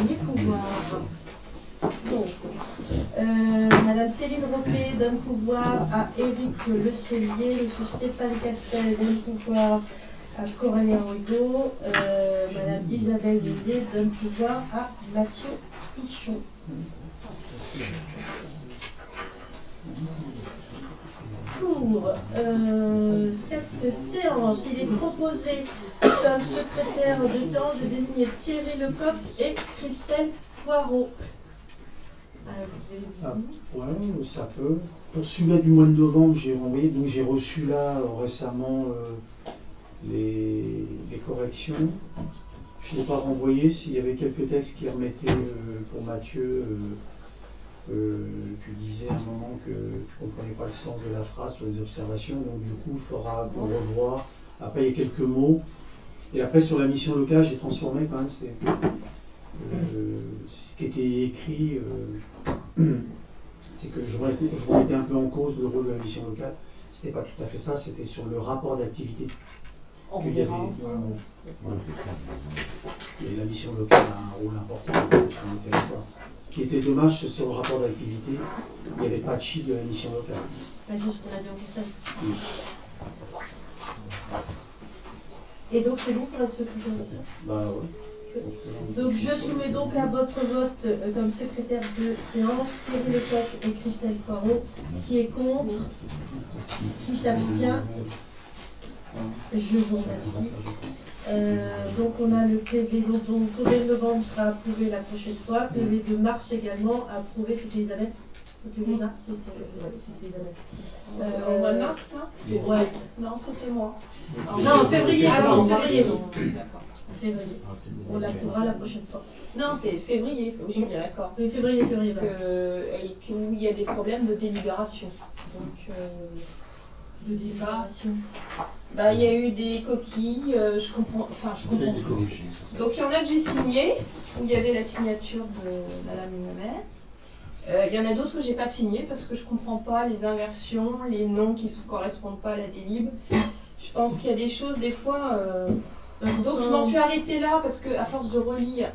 Les pouvoirs. Donc, Madame Céline Roquet donne pouvoir à Éric Le Cellier, Monsieur Stéphane Castel donne pouvoir à Coralie Rigaud, Madame Isabelle Vézé donne pouvoir à Mathieu Pichon. Pour cette séance, il est proposé comme secrétaire de séance de désigner Thierry Lecoq et Christelle Poirot. Ouais, ça peut. Pour celui-là du mois de novembre, j'ai renvoyé, donc j'ai reçu là récemment les corrections. Je n'ai pas renvoyé s'il y avait quelques textes qui remettaient pour Mathieu. Tu disais à un moment que tu ne comprenais pas le sens de la phrase sur les observations, donc du coup il faudra qu'on revoie. Après il y a quelques mots. Et après sur la mission locale, j'ai transformé quand même ce qui était écrit, c'est que je remettais un peu en cause le rôle de la mission locale. C'était pas tout à fait ça, c'était sur le rapport d'activité. Et la mission locale a un rôle important sur le territoire. Ce qui était dommage, c'est sur le rapport d'activité, il n'y avait pas de chiffre de la mission locale. C'est juste qu'on a dit au conseil. Et donc c'est bon pour être secrétaire de séance ? Bah ouais. Donc je soumets donc à votre vote comme secrétaire de séance Thierry Lecoq et Christelle Poirot. Qui est contre ? Qui s'abstient ? Je vous remercie. Donc on a le PV, donc PV de novembre sera approuvé la prochaine fois, PV de mars également approuvé, c'était Isabelle. Le PV de mars, c'était Isabelle. Au mois de mars, ça ? Ouais. Non, c'était moi. Non, en février, pardon, février. D'accord. Février. On l'approuvera la prochaine fois. Non, c'est février, oui, je suis bien d'accord. Oui, février. Et qu'il y a des problèmes de délibération. Donc, de délibération. Bah, il y a eu des coquilles, je comprends. Donc il y en a que j'ai signé, où il y avait la signature de Madame Maire. Il y en a d'autres que j'ai pas signé parce que je comprends pas les inversions, les noms qui ne correspondent pas à la délib. Je pense qu'il y a des choses des fois. Donc je m'en suis arrêtée là parce que à force de relire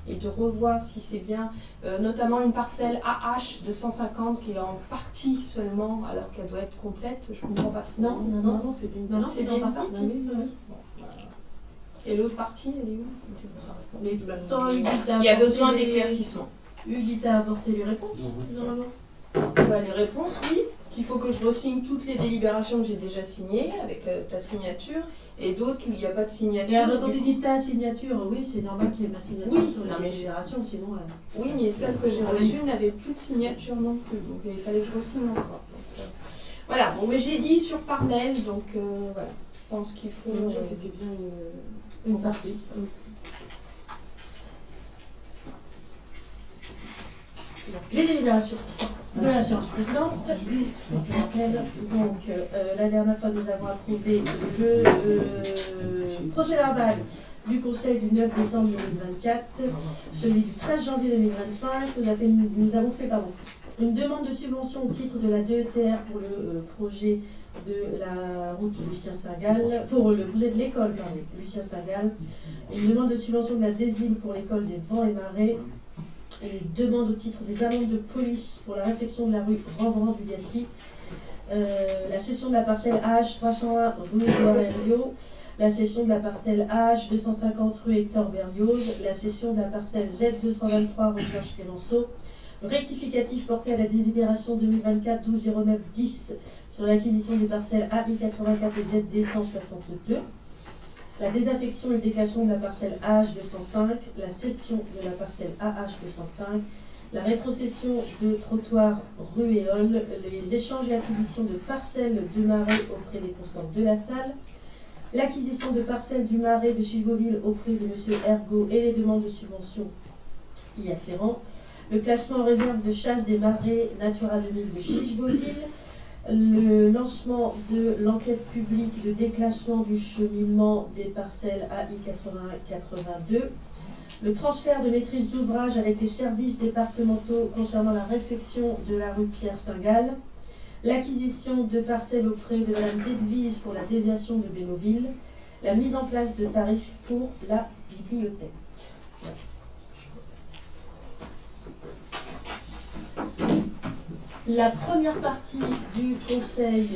et de revoir si c'est bien, notamment une parcelle AH de 150 qui est en partie seulement alors qu'elle doit être complète, je ne comprends pas. Non, c'est bien. Non, c'est bien partie. Et l'autre partie, elle est où? Mais il y a besoin d'éclaircissement. Hugues t'a apporté les réponses, normalement. Bah, les réponses, oui. Qu'il faut que je resigne toutes les délibérations que j'ai déjà signées avec ta signature et d'autres qu'il n'y a pas de signature. Et alors, quand tu dis ta signature, oui, c'est normal qu'il y ait ma signature sur la délibération, sinon. Oui, mais celle que j'ai reçue n'avait plus de signature non plus, donc il fallait que je resigne encore. Donc, voilà, bon, mais j'ai dit sur par mail, donc voilà, je pense qu'il faut. C'était bien une partie. Les délibérations de la séance précédente. Donc, la dernière fois, nous avons approuvé le procès-verbal du Conseil du 9 décembre 2024, celui du 13 janvier 2025. Nous avons fait une demande de subvention au titre de la DETR pour le projet de la route Lucien-Saint-Gall, pour le projet de l'école, Lucien-Saint-Gall, une demande de subvention de la DESIL pour l'école des Vents et Marais, une demande au titre des amendes de police pour la réfection de la rue Rembrandt-Bugatti, la cession de la parcelle AH 301 rue Édouard Herriot, la cession de la parcelle AH 250 rue Hector Berlioz, la cession de la parcelle Z223 rue Georges Clémenceau, rectificatif porté à la délibération 2024-12-09-10 sur l'acquisition des parcelles AI 84 et ZD 162, la désaffection et déclaration de la parcelle AH 205, la cession de la parcelle AH 205, la rétrocession de trottoir rue Éole, les échanges et acquisitions de parcelles de marais auprès des consorts de la salle, l'acquisition de parcelles du marais de Chicheville auprès de M. Ergot et les demandes de subvention y afférents, le classement en réserve de chasse des marais Natura 2000 de Chicheville, le lancement de l'enquête publique de déclassement du cheminement des parcelles AI 81-82, le transfert de maîtrise d'ouvrage avec les services départementaux concernant la réfection de la rue Pierre-Saint-Gall, l'acquisition de parcelles auprès de Mme Dedvise pour la déviation de Bénoville, la mise en place de tarifs pour la bibliothèque. La première partie du conseil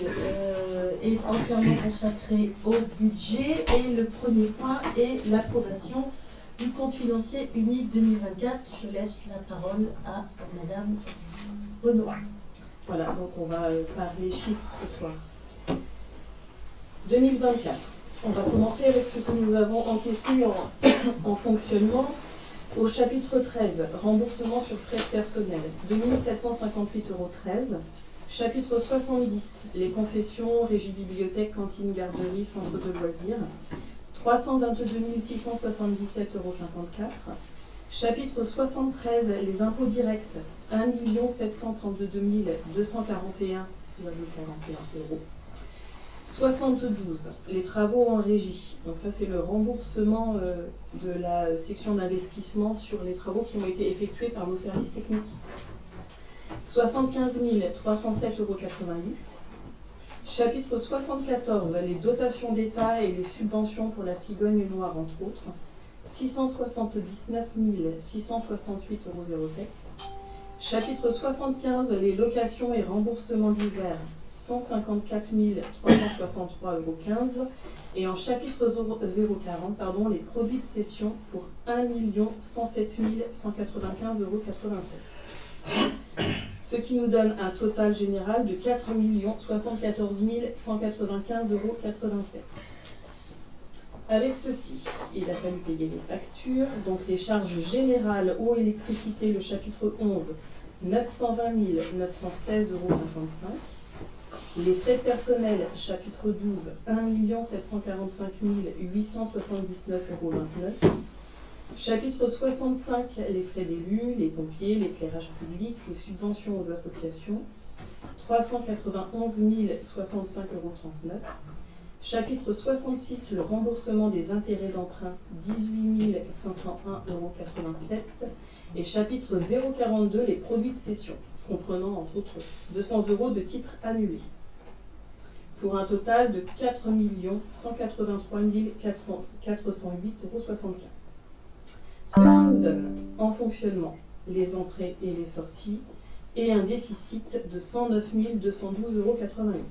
est entièrement consacrée au budget et le premier point est l'approbation du compte financier unique 2024. Je laisse la parole à Madame Benoît. Voilà, donc on va parler chiffres ce soir. 2024. On va commencer avec ce que nous avons encaissé en fonctionnement. Au chapitre 13, remboursement sur frais de personnel, 2758,13 €. Chapitre 70, les concessions, régie bibliothèque, cantine, garderie, centre de loisirs, 322 677,54 €. Chapitre 73, les impôts directs, 1 732 241,41 €. 72, les travaux en régie. Donc ça, c'est le remboursement de la section d'investissement sur les travaux qui ont été effectués par nos services techniques. 75 307,88 €. Chapitre 74, les dotations d'État et les subventions pour la cigogne noire, entre autres. 679 668,07 €. Chapitre 75, les locations et remboursements divers. 154 363,15 €. Et en chapitre 040, les produits de cession pour 1 107 195,87 €. Ce qui nous donne un total général de 4 074 195,87 €. Avec ceci, il a fallu payer les factures, donc les charges générales eau, électricité, le chapitre 11, 920 916,55 €. Les frais de personnel, chapitre 12, 1 745 879,29 €. Chapitre 65, les frais d'élus, les pompiers, l'éclairage public, les subventions aux associations, 391 065,39 €. Chapitre 66, le remboursement des intérêts d'emprunt, 18 501,87 €. Et chapitre 042, les produits de cession, comprenant entre autres 200 € de titres annulés, pour un total de 4 183 408,75 €. Ce qui nous donne en fonctionnement les entrées et les sorties et un déficit de 109 212,88 €.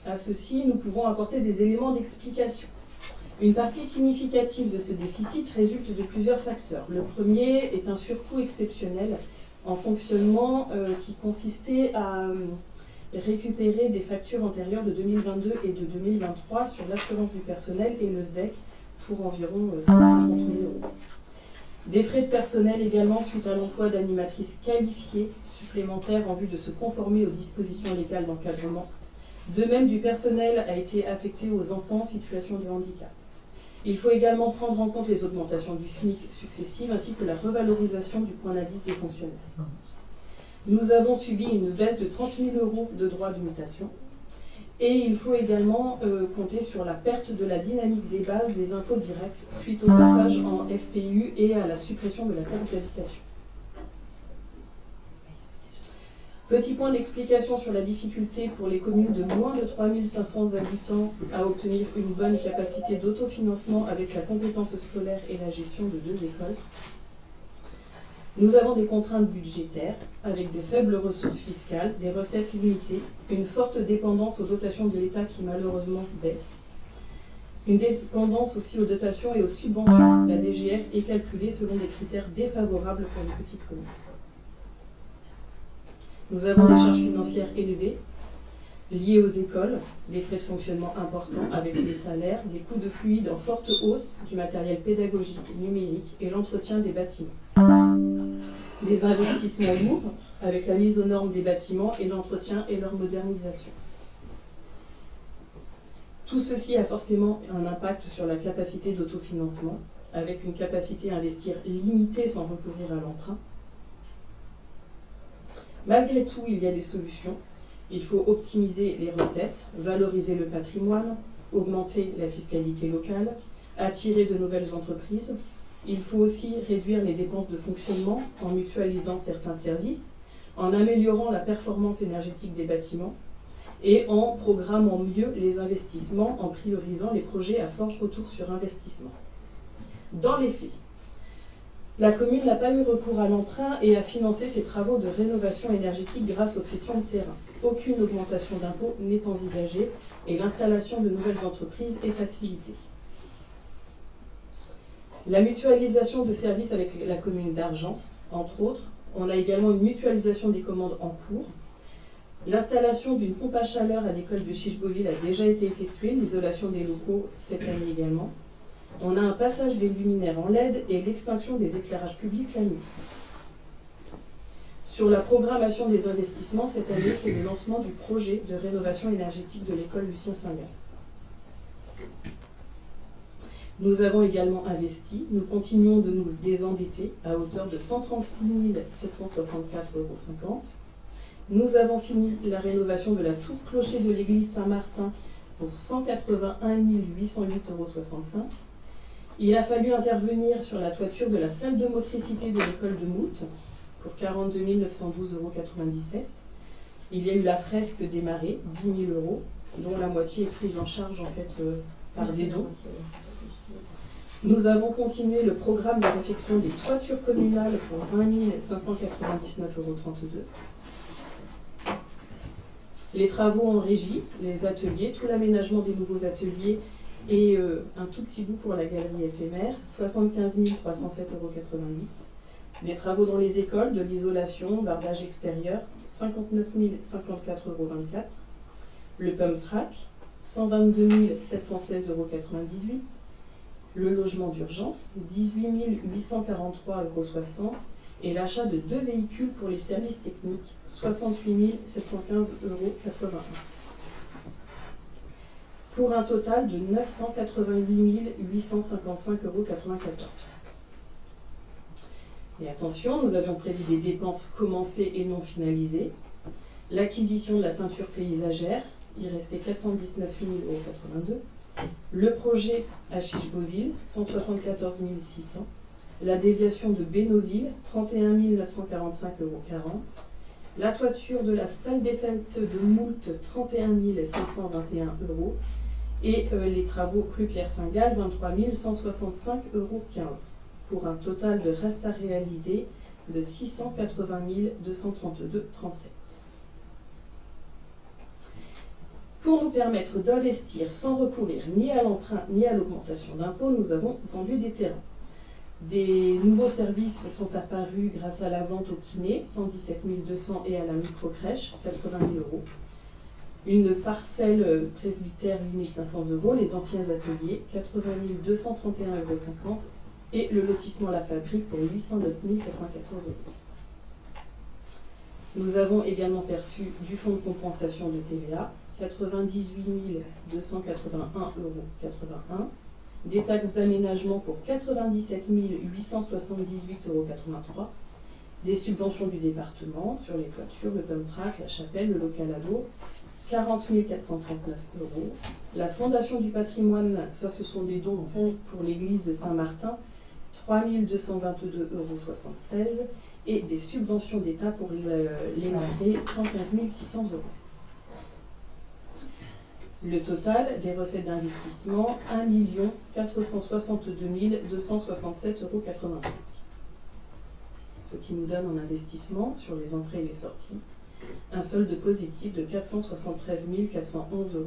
À ceci, nous pouvons apporter des éléments d'explication. Une partie significative de ce déficit résulte de plusieurs facteurs. Le premier est un surcoût exceptionnel en fonctionnement qui consistait à récupérer des factures antérieures de 2022 et de 2023 sur l'assurance du personnel et le SDEC pour environ 150 000 €. Des frais de personnel également suite à l'emploi d'animatrices qualifiées supplémentaires en vue de se conformer aux dispositions légales d'encadrement. De même, du personnel a été affecté aux enfants en situation de handicap. Il faut également prendre en compte les augmentations du SMIC successives ainsi que la revalorisation du point d'indice des fonctionnaires. Nous avons subi une baisse de 30 000 € de droits de mutation. Et il faut également compter sur la perte de la dynamique des bases des impôts directs suite au passage en FPU et à la suppression de la taxe d'habitation. Petit point d'explication sur la difficulté pour les communes de moins de 3 500 habitants à obtenir une bonne capacité d'autofinancement avec la compétence scolaire et la gestion de 2 écoles. Nous avons des contraintes budgétaires avec de faibles ressources fiscales, des recettes limitées, une forte dépendance aux dotations de l'État qui malheureusement baisse, une dépendance aussi aux dotations et aux subventions. La DGF est calculée selon des critères défavorables pour les petites communes. Nous avons des charges financières élevées liées aux écoles, des frais de fonctionnement importants avec les salaires, des coûts de fluide en forte hausse, du matériel pédagogique, numérique et l'entretien des bâtiments. Des investissements lourds avec la mise aux normes des bâtiments et l'entretien et leur modernisation. Tout ceci a forcément un impact sur la capacité d'autofinancement, avec une capacité à investir limitée sans recourir à l'emprunt. Malgré tout, il y a des solutions. Il faut optimiser les recettes, valoriser le patrimoine, augmenter la fiscalité locale, attirer de nouvelles entreprises. Il faut aussi réduire les dépenses de fonctionnement en mutualisant certains services, en améliorant la performance énergétique des bâtiments et en programmant mieux les investissements en priorisant les projets à fort retour sur investissement. Dans les faits, la commune n'a pas eu recours à l'emprunt et a financé ses travaux de rénovation énergétique grâce aux cessions de terrain. Aucune augmentation d'impôts n'est envisagée et l'installation de nouvelles entreprises est facilitée. La mutualisation de services avec la commune d'Argence, entre autres. On a également une mutualisation des commandes en cours. L'installation d'une pompe à chaleur à l'école de Chiche-Beauville a déjà été effectuée, l'isolation des locaux cette année également. On a un passage des luminaires en LED et l'extinction des éclairages publics la nuit. Sur la programmation des investissements, cette année, c'est le lancement du projet de rénovation énergétique de l'école Lucien Saint-Gall. Nous avons également investi, nous continuons de nous désendetter à hauteur de 136 764,50 €. Nous avons fini la rénovation de la tour clocher de l'église Saint-Martin pour 181 808,65 €. Il a fallu intervenir sur la toiture de la salle de motricité de l'école de Moult pour 42 912,97 €. Il y a eu la fresque démarrée, 10 000 €, dont la moitié est prise en charge en fait par des dons. Nous avons continué le programme de réfection des toitures communales pour 20 599,32 €. Les travaux en régie, les ateliers, tout l'aménagement des nouveaux ateliers et un tout petit bout pour la galerie éphémère, 75 307,88 €. Les travaux dans les écoles, de l'isolation, bardage extérieur, 59 054,24 €. Le pump track, 122 716,98 €. Le logement d'urgence, 18 843,60 € et l'achat de 2 véhicules pour les services techniques, 68 715,81 €. Pour un total de 988 855,94 €. Et attention, nous avions prévu des dépenses commencées et non finalisées. L'acquisition de la ceinture paysagère, il restait 419 000,82 €. Le projet à Chiche-Beauville, 174 600. La déviation de Bénoville, 31 945,40 €. La toiture de la salle des fêtes de Moult, 31 521 €. Et les travaux rue Pierre-Saint-Gall, 23 165,15 €. Pour un total de reste à réaliser de 680 232,37 €. Pour nous permettre d'investir sans recourir ni à l'emprunt ni à l'augmentation d'impôts, nous avons vendu des terrains. Des nouveaux services sont apparus grâce à la vente au kiné, 117 200 € et à la microcrèche, 80 000 €. Une parcelle presbytère, 8 500 €, les anciens ateliers, 80 231,50 € et le lotissement La Fabrique pour 809 094 €. Nous avons également perçu du fonds de compensation de TVA, 98 281,81 €, des taxes d'aménagement pour 97 878,83 €, des subventions du département sur les toitures, le pump track, la chapelle, le local ado, 40 439 €. La Fondation du patrimoine, ça ce sont des dons en fait, pour l'église de Saint-Martin, 3 222,76 € et des subventions d'État pour les marées, 115 600 €. Le total des recettes d'investissement, 1 462 267,85 €. Ce qui nous donne en investissement, sur les entrées et les sorties, un solde positif de 473 411,91 €.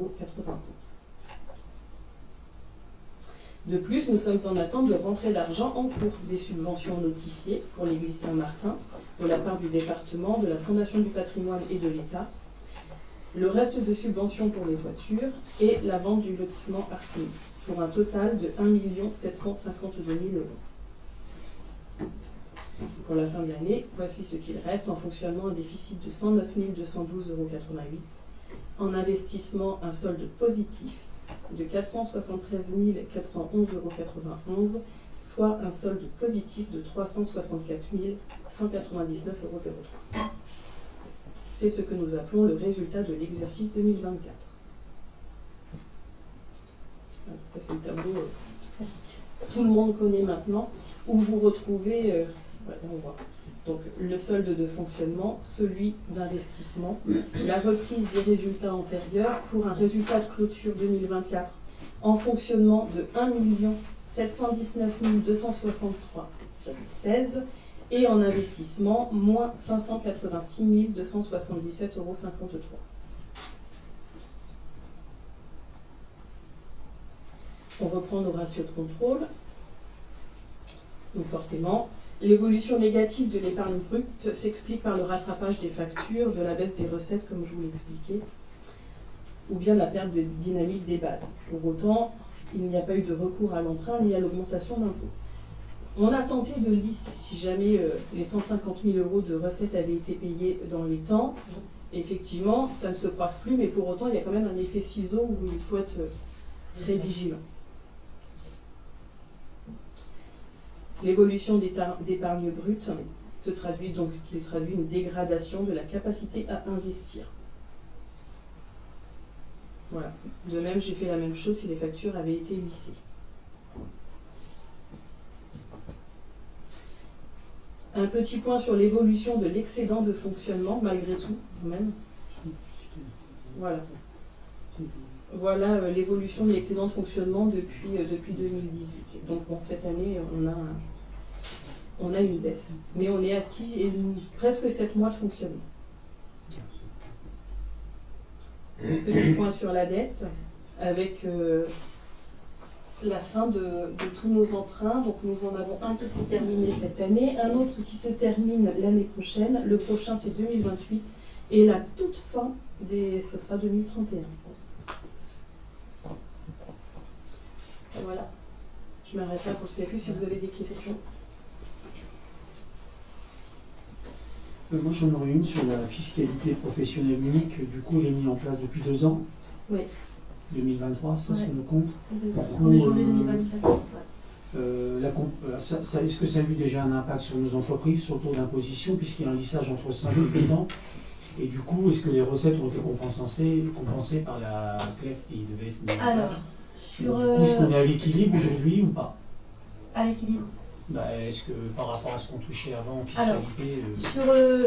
De plus, nous sommes en attente de rentrée d'argent en cours des subventions notifiées pour l'église Saint-Martin, de la part du département, de la Fondation du patrimoine et de l'État, le reste de subventions pour les toitures et la vente du lotissement Artemis, pour un total de 1 752 000 €. Pour la fin de l'année, voici ce qu'il reste en fonctionnement: un déficit de 109 212,88 €, en investissement un solde positif de 473 411,91 €, soit un solde positif de 364 199,03 €. C'est ce que nous appelons le résultat de l'exercice 2024. Ça, c'est le tableau tout le monde connaît maintenant, où vous retrouvez, on voit. Donc, le solde de fonctionnement, celui d'investissement, la reprise des résultats antérieurs pour un résultat de clôture 2024 en fonctionnement de 1 719 263,16 et en investissement, moins 586 277,53 €. On reprend nos ratios de contrôle. Donc forcément, l'évolution négative de l'épargne brute s'explique par le rattrapage des factures, de la baisse des recettes, comme je vous l'expliquais, ou bien de la perte de dynamique des bases. Pour autant, il n'y a pas eu de recours à l'emprunt ni à l'augmentation d'impôts. On a tenté de lisser si jamais les 150 000 € de recettes avaient été payés dans les temps. Effectivement, ça ne se passe plus, mais pour autant, il y a quand même un effet ciseau où il faut être très vigilant. L'évolution d'épargne brute se traduit donc, qui traduit une dégradation de la capacité à investir. Voilà. De même, j'ai fait la même chose si les factures avaient été lissées. Un petit point sur l'évolution de l'excédent de fonctionnement, malgré tout, quand même. Voilà. Voilà l'évolution de l'excédent de fonctionnement depuis 2018. Donc bon, cette année, on a une baisse. Mais on est à presque 7 mois de fonctionnement. Petit point sur la dette, avec la fin de tous nos emprunts. Donc nous en avons un qui s'est terminé cette année, un autre qui se termine l'année prochaine. Le prochain, c'est 2028. Et la toute fin, ce sera 2031. Voilà. Je m'arrête là pour le CFU si vous avez des questions. Moi, j'en aurais une sur la fiscalité professionnelle unique. Du coup, elle est mise en place depuis 2 ans. Oui. 2023, ça se nous compte. On est janvier 2024. Est-ce que ça a eu déjà un impact sur nos entreprises, sur le taux d'imposition, puisqu'il y a un lissage entre 5 et 8 ans? Et du coup, est-ce que les recettes ont été compensées par la CLEF qui devait être mise en place? Est-ce qu'on est à l'équilibre aujourd'hui ou pas? À l'équilibre. Est-ce que par rapport à ce qu'on touchait avant en fiscalité...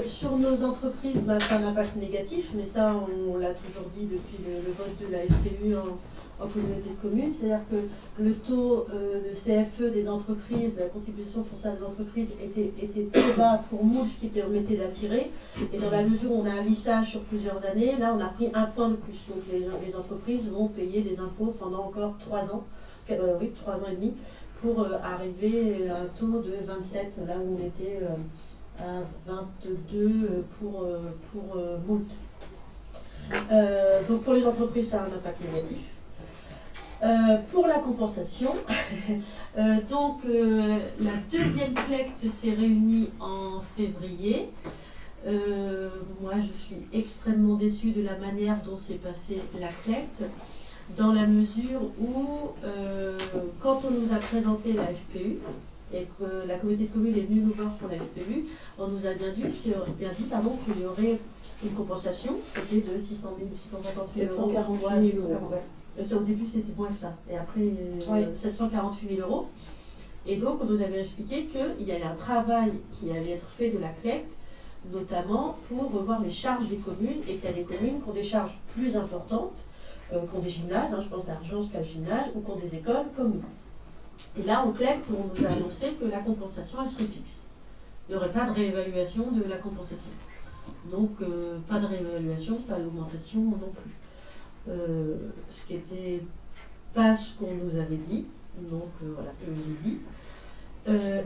Sur nos entreprises, ça a un impact négatif, mais ça, on l'a toujours dit depuis le vote de la FPU en communauté de communes. C'est-à-dire que le taux de CFE des entreprises, de la contribution foncière des entreprises, était très bas pour Moule, ce qui permettait d'attirer. Et dans la mesure où on a un lissage sur plusieurs années, là, on a pris un point de plus. Donc les entreprises vont payer des impôts pendant encore 3 ans, 3 ans et demi, pour arriver à un taux de 27, là où on était à 22 pour Moult. Donc pour les entreprises, ça a un impact négatif. Pour la compensation, la deuxième collecte s'est réunie en février. Moi, je suis extrêmement déçue de la manière dont s'est passée la collecte, dans la mesure où, quand on nous a présenté la FPU, et que la communauté de communes est venue nous voir pour la FPU, on nous a bien dit qu'il y aurait une compensation, c'était de 600 000, 650 000 euros. 748 000 euros. Au début, c'était moins que ça. Et après, 748 000 euros. Et donc, on nous avait expliqué qu'il y avait un travail qui allait être fait de la collecte, notamment pour revoir les charges des communes, et qu'il y a des communes qui ont des charges plus importantes, qui ont des gymnases, je pense à Argence qui a le gymnase, ou qui ont des écoles comme nous. Et là, en collecte, on nous a annoncé que la compensation, elle serait fixe. Il n'y aurait pas de réévaluation de la compensation. Donc, pas de réévaluation, pas d'augmentation non plus. Ce qui n'était pas ce qu'on nous avait dit. Donc, voilà, je l'ai dit.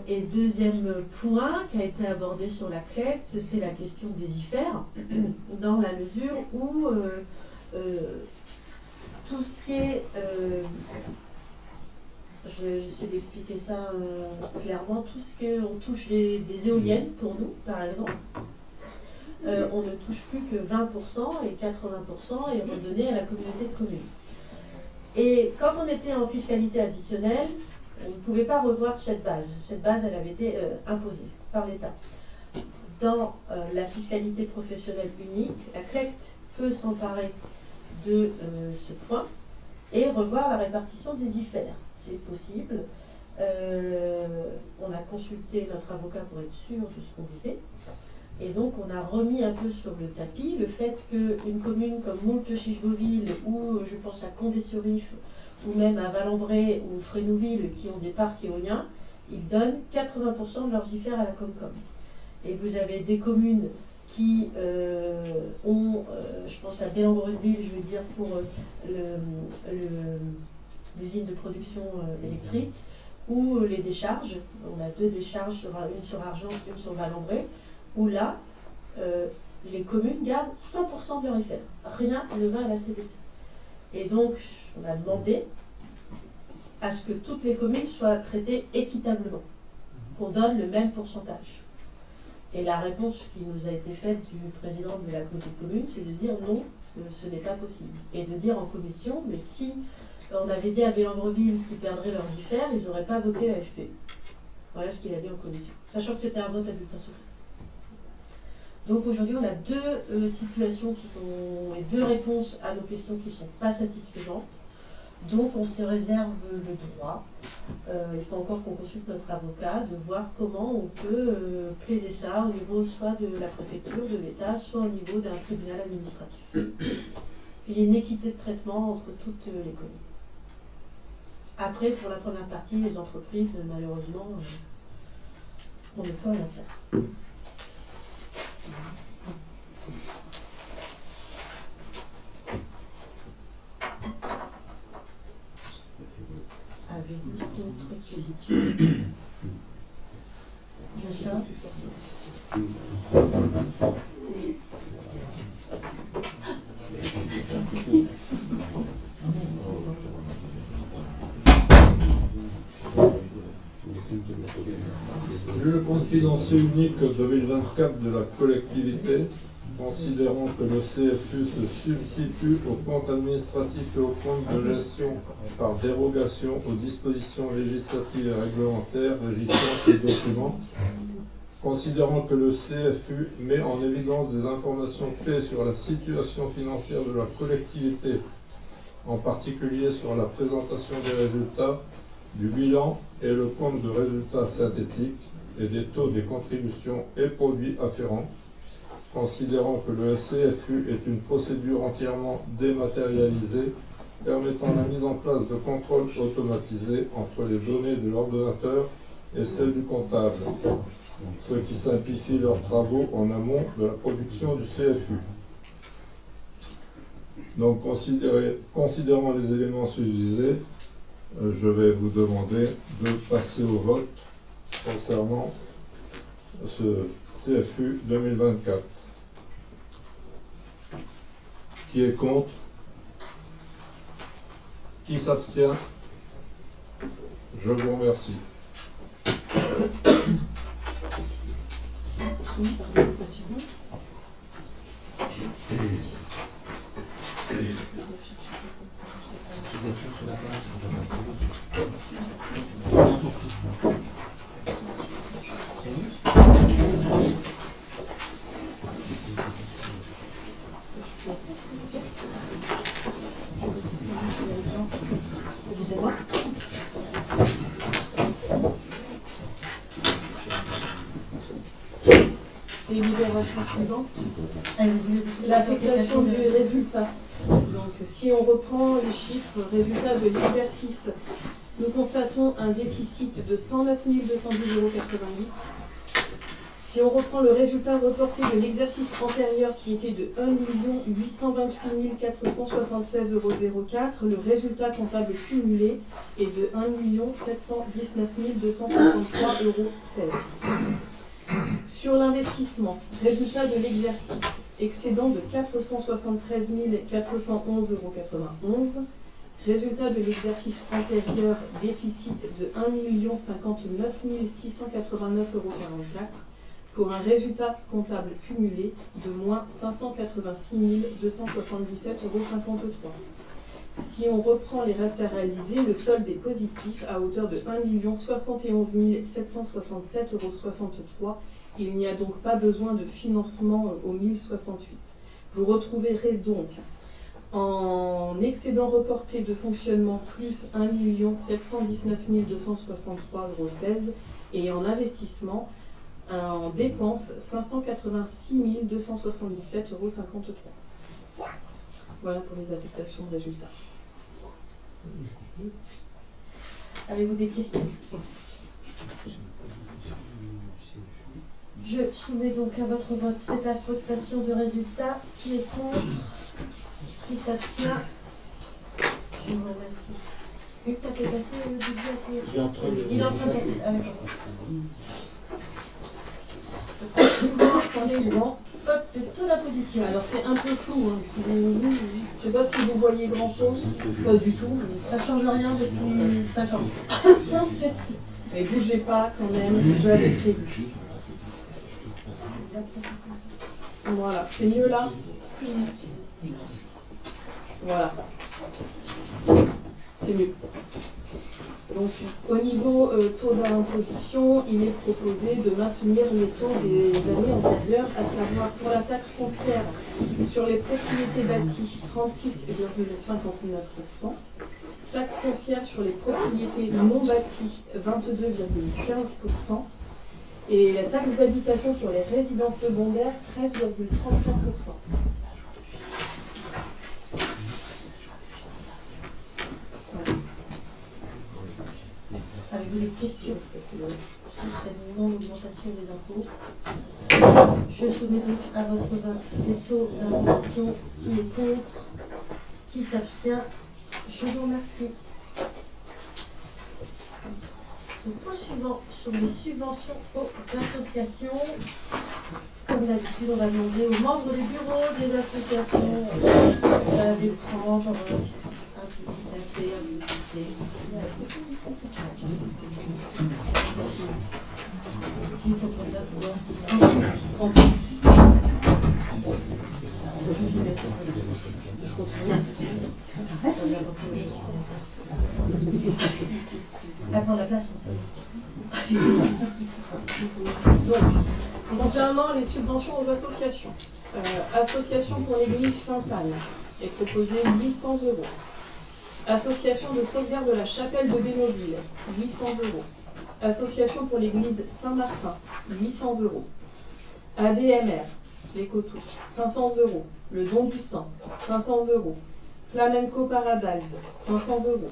Et deuxième point qui a été abordé sur la collecte, c'est la question des IFER, dans la mesure où tout ce qui est... j'essaie d'expliquer ça clairement. Tout ce qu'on touche des éoliennes, pour nous, par exemple, on ne touche plus que 20% et 80% est redonné à la communauté de communes. Et quand on était en fiscalité additionnelle, on ne pouvait pas revoir cette base. Cette base, elle avait été imposée par l'État. Dans la fiscalité professionnelle unique, la CLECT peut s'emparer de ce point et revoir la répartition des IFER. C'est possible. On a consulté notre avocat pour être sûr de ce qu'on disait. Et donc, on a remis un peu sur le tapis le fait qu'une commune comme Moult-Chicheboville ou je pense à Condé-sur-Ifs ou même à Valembré ou Frénouville, qui ont des parcs éoliens, ils donnent 80% de leurs IFER à la Comcom. Et vous avez des communes qui ont, je pense à Bélambreuville, je veux dire, pour l'usine de production électrique, ou les décharges. On a 2 décharges, une sur Argent, une sur Valembré, où là, les communes gardent 100% de leur IFER. Rien ne va à la CDC. Et donc, on a demandé à ce que toutes les communes soient traitées équitablement, qu'on donne le même pourcentage. Et la réponse qui nous a été faite du président de la communauté de communes, c'est de dire non, ce n'est pas possible. Et de dire en commission, mais si on avait dit à Bélambreuville qu'ils perdraient leurs IFER, ils n'auraient pas voté la FP. Voilà ce qu'il a dit en commission, sachant que c'était un vote à bulletin secret. Donc aujourd'hui, on a 2 situations qui sont, et 2 réponses à nos questions qui ne sont pas satisfaisantes. Donc on se réserve le droit, il faut encore qu'on consulte notre avocat, de voir comment on peut plaider ça au niveau soit de la préfecture, de l'État, soit au niveau d'un tribunal administratif. Il y a une équité de traitement entre toutes les communes. Après, pour la première partie, les entreprises, malheureusement, on ne peut rien faire. Avez-vous d'autres questions? Jachin? Vu le compte financier unique 2024 de la collectivité, considérant que le CFU se substitue au compte administratif et au compte de gestion par dérogation aux dispositions législatives et réglementaires régissant ces documents, considérant que le CFU met en évidence des informations clés sur la situation financière de la collectivité, en particulier sur la présentation des résultats, du bilan et le compte de résultats synthétiques et des taux des contributions et produits afférents, considérant que le CFU est une procédure entièrement dématérialisée permettant la mise en place de contrôles automatisés entre les données de l'ordonnateur et celles du comptable, ce qui simplifie leurs travaux en amont de la production du CFU. Donc, considérant les éléments susvisés, je vais vous demander de passer au vote concernant ce CFU 2024. Qui est contre? Qui s'abstient? Je vous remercie. Délibération suivante. L'affectation du résultat. Donc, si on reprend les chiffres, résultat de l'exercice, nous constatons un déficit de 109 210,88 €. Si on reprend le résultat reporté de l'exercice antérieur qui était de 1 828 476,04 €, le résultat comptable cumulé est de 1 719 263,16 €. Sur l'investissement, résultat de l'exercice, excédent de 473 411,91 €. Résultat de l'exercice antérieur, déficit de 1 059 689,44 €, pour un résultat comptable cumulé de moins 586 277,53 €. Si on reprend les restes à réaliser, le solde est positif à hauteur de 1 071 767,63 €. Il n'y a donc pas besoin de financement au 1068. Vous retrouverez donc en excédent reporté de fonctionnement plus 1 719 263,16 € et en investissement en dépenses 586 277,53 €. Voilà pour les affectations de résultats. Avez-vous des questions? Je soumets donc à votre vote cette affectation de résultats. Qui est contre? Qui s'abstient? Je vous remercie. Hugues, t'as fait passer le début à signature? Il est en train de passer. Ah, d'accord. Point suivant. Vote de taux d'imposition. Alors c'est un peu flou, hein, je ne sais pas si vous voyez grand chose, pas du tout. Ça ne change rien depuis 5 ans. Mais bougez pas quand même, j'avais prévu. Voilà, c'est mieux là? Voilà. C'est mieux. Donc, au niveau taux d'imposition, il est proposé de maintenir les taux des années antérieures, à savoir pour la taxe foncière sur les propriétés bâties, 36,59%, taxe foncière sur les propriétés non bâties, 22,15%, et la taxe d'habitation sur les résidences secondaires, 13,33%. Avez-vous des questions sur cette non-augmentation des impôts? Je soumets donc à votre vote les taux d'imposition. Qui est contre? Qui s'abstient? Je vous remercie. Le point suivant sur les subventions aux associations. Comme d'habitude, on va demander aux membres des bureaux des associations de prendre un petit café, un petit thé. Il faut qu'on tape. Je continue. À prendre la place. Donc, concernant les subventions aux associations, association pour l'église Sainte-Anne est proposée 800 €. Association de sauvegarde de la chapelle de Bénoville, 800 €. Association pour l'église Saint-Martin, 800 €. ADMR, les Coteaux, 500 €. Le don du sang, 500 €. Flamenco Paradise, 500 €.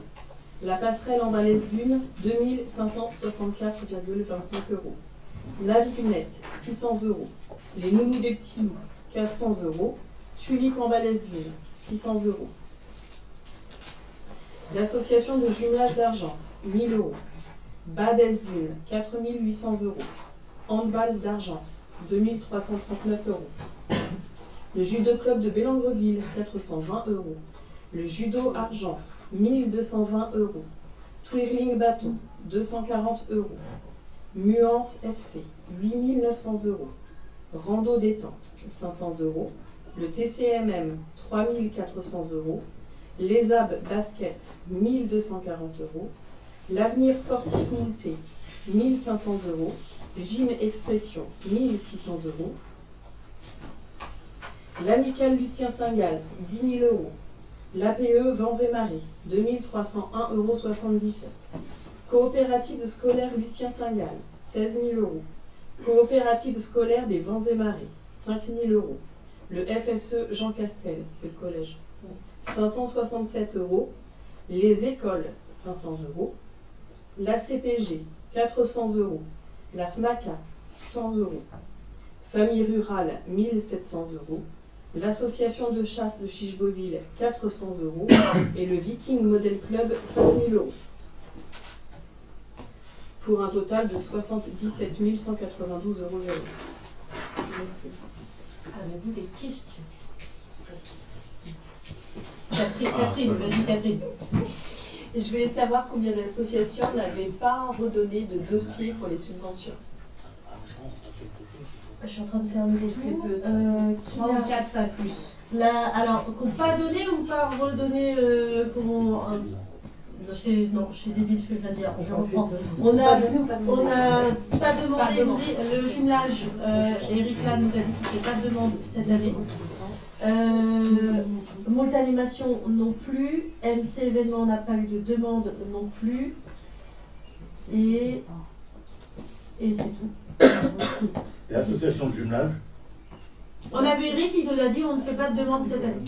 La passerelle en Valaise Dune, 2564,25 €. Navignet, 600 €. Les Nounous des Petits Loups, 400 €. Tulipe en Valaise Dune, 600 €. L'association de jumelage d'Argence, 1000 €. Badès Dune, 4800 €. Handball d'Argence, 2339 €. Le judo club de Bélangreville, 420 €. Le judo Argence, 1220 €. Twirling Bâton, 240 €. Muance FC, 8900 €. Rando détente, 500 €. Le TCMM, 3400 €. Les AB Basket, 1240 €. L'Avenir Sportif Monté, 1500 €. Gym Expression, 1600 €. L'Amicale Lucien Saint-Gall, 10 000 €. L'APE Vents et Marées, 2301,77 €. Coopérative scolaire Lucien Saint-Gall, 16 000 €. Coopérative scolaire des Vents et Marées, 5 000 €. Le FSE Jean Castel, c'est le collège, 567 €. Les écoles, 500 €. La CPG, 400 €. La FNACA, 100 €. Famille rurale, 1700 €. L'association de chasse de Chicheboville, 400 €. Et le Viking Model Club, 5 000 €. Pour un total de 77 192,00 €. Avez-vous des questions? Catherine, vas-y Catherine. Je voulais savoir combien d'associations n'avaient pas redonné de dossier pour les subventions. Je suis en train de faire le retour. 3 ou 4, pas plus. Alors, qu'on pas donné ou pas redonné non, c'est débile ce que je viens de dire. Je reprends. On n'a pas demandé le jumelage. Eric là nous a dit qu'il n'y avait pas de demande cette année. Moult Animation non plus. MC Événement n'a pas eu de demande non plus. Et c'est tout. L'association de jumelage. On a vu Eric, il nous a dit on ne fait pas de demande cette année.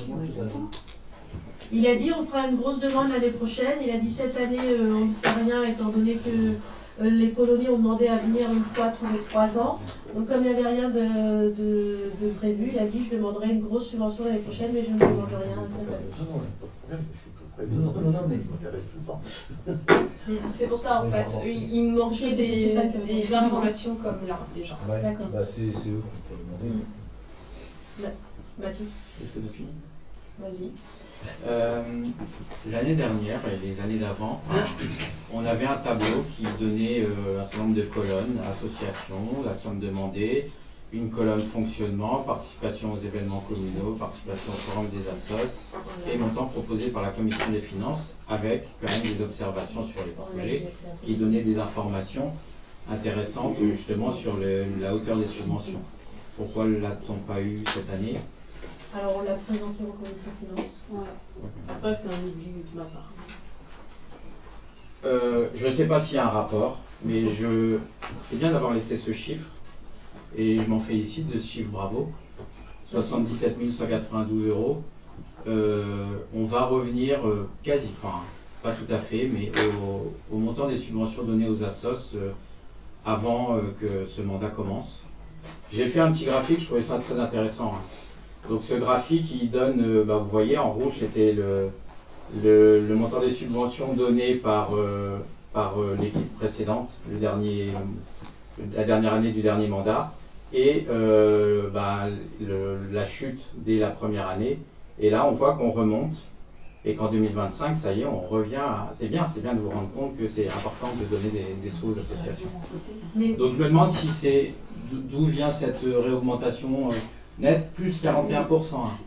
Il a dit on fera une grosse demande l'année prochaine. Il a dit cette année on ne fait rien étant donné que les Polonais ont demandé à venir une fois tous les 3 ans. Donc comme il n'y avait rien de prévu, il a dit je demanderai une grosse subvention l'année prochaine, mais je ne demande rien cette année. C'est pour ça en fait, il me manquait des informations comme là déjà. D'accord. Bah, c'est eux qui peuvent demander. Mathieu. Est-ce que tu finis ? Vas-y. L'année dernière et les années d'avant, on avait un tableau qui donnait un certain nombre de colonnes, association, la somme demandée, une colonne fonctionnement, participation aux événements communaux, participation au forum des assos et montant proposé par la commission des finances avec quand même des observations sur les projets qui donnaient des informations intéressantes justement sur la hauteur des subventions. Pourquoi ne l'a-t-on pas eu cette année ? Alors on l'a présenté en commission finance. Voilà. Après, c'est un oubli de ma part. Je ne sais pas s'il y a un rapport, mais c'est bien d'avoir laissé ce chiffre et je m'en félicite de ce chiffre, bravo. 77 192 €. On va revenir quasi, enfin pas tout à fait, mais au montant des subventions données aux assos avant que ce mandat commence. J'ai fait un petit graphique, je trouvais ça très intéressant. Donc ce graphique, il donne, vous voyez, en rouge, c'était le montant des subventions données par l'équipe précédente, la dernière année du dernier mandat, et la chute dès la première année. Et là, on voit qu'on remonte, et qu'en 2025, ça y est, on revient à... C'est bien de vous rendre compte que c'est important de donner des sous aux associations. Donc je me demande si c'est d'où vient cette réaugmentation nette, plus 41%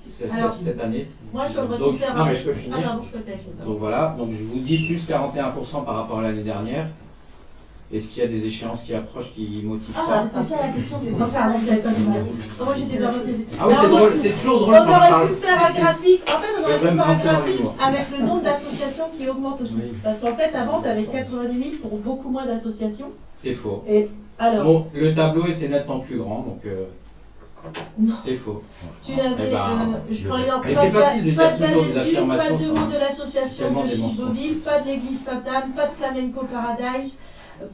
cette année. Moi j'aurais Donc, pu faire... non mais je peux finir. Ah, pardon, je peux finir. Donc voilà, donc je vous dis plus 41% par rapport à l'année dernière. Est-ce qu'il y a des échéances qui approchent qui motivent ça? C'était ça la question, c'est ça la question. Moi j'étais pas passée. Ah oui, c'est drôle, c'est toujours drôle On quand je aurait parle. pu faire un graphique, en fait on aurait pu Vraiment, faire un c'est dans le graphique livre. avec le nombre d'associations qui augmente aussi. Oui. Parce qu'en fait avant tu avais 90 000 pour beaucoup moins d'associations. C'est faux. Et alors, Bon, le tableau était nettement plus grand, donc non. c'est faux. Tu avais, Eh ben, je prends l'exemple, mais pas c'est de facile de pas dire toujours des Valais-Dunes, affirmations pas de sans- monde de l'association tellement de des mensonges. Chiboville, pas de l'église Sainte-Anne, pas de Flamenco Paradise,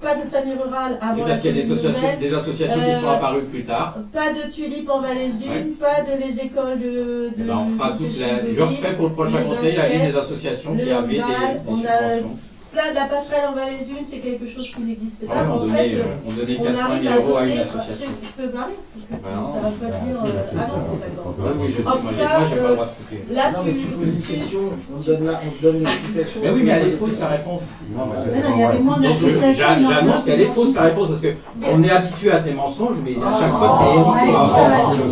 pas de famille rurale Et avant parce qu'il y a des commune associations, nouvelle, des associations qui sont apparues plus tard. pas de tulipes en Valais-Dunes, Ouais. pas de les écoles de Eh ben, on fera de toute Chiboville, je referai pour le prochain le conseil la liste basket, des associations qui le avaient des handball, on a subventions. plein de la passerelle en Valais-Dunes, c'est quelque chose qui n'existait Ah pas. ouais, En fait, on donnait on 80 arrive 000 à € à une donner, association. je peux parler, parce que Bah non. ça va pas dire ah non, d'accord. Oui, je sais, En moi tout j'ai cas, pas le droit de couper. Là, Non, mais tu poses une question, on te donne une explication. Mais oui, mais elle est fausse la réponse. Non, mais Mais non, il y avait moins Donc, d'associations. j'annonce qu'elle est fausse la réponse parce qu'on est habitué à tes mensonges, mais à chaque fois c'est Allez, diffamation.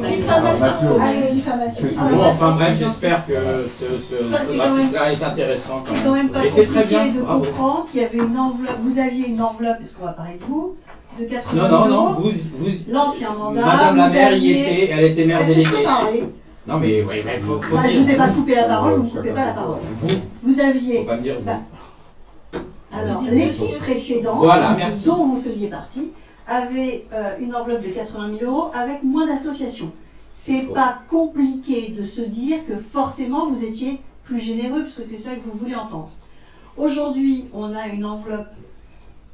Diffamation. Allez, diffamation. Bon, enfin bref, j'espère que ce Enfin, c'est quand graphique-là est intéressant. quand C'est même. quand même pas Et c'est très compliqué bien, de bravo. comprendre qu'il y avait une enveloppe, vous aviez une enveloppe, parce qu'on va parler de vous, de 80 Non, 000 non, euros. vous L'ancien mandat, Madame la vous maire y aviez... était, elle était maire Est-ce que je peux déléguée. parler? Non mais oui, mais faut Bah, je dire. vous ai pas coupé la parole, vous ne coupez pas la parole. Vous, Vous faut aviez, pas me dire vous. Bah, alors, J'ai dit l'équipe monsieur. précédente, Voilà, merci. dont vous faisiez partie, avait une enveloppe de 80 000 euros avec moins d'associations. C'est Faux. pas compliqué de se dire que forcément vous étiez plus généreux, puisque c'est ça que vous voulez entendre. Aujourd'hui, on a une enveloppe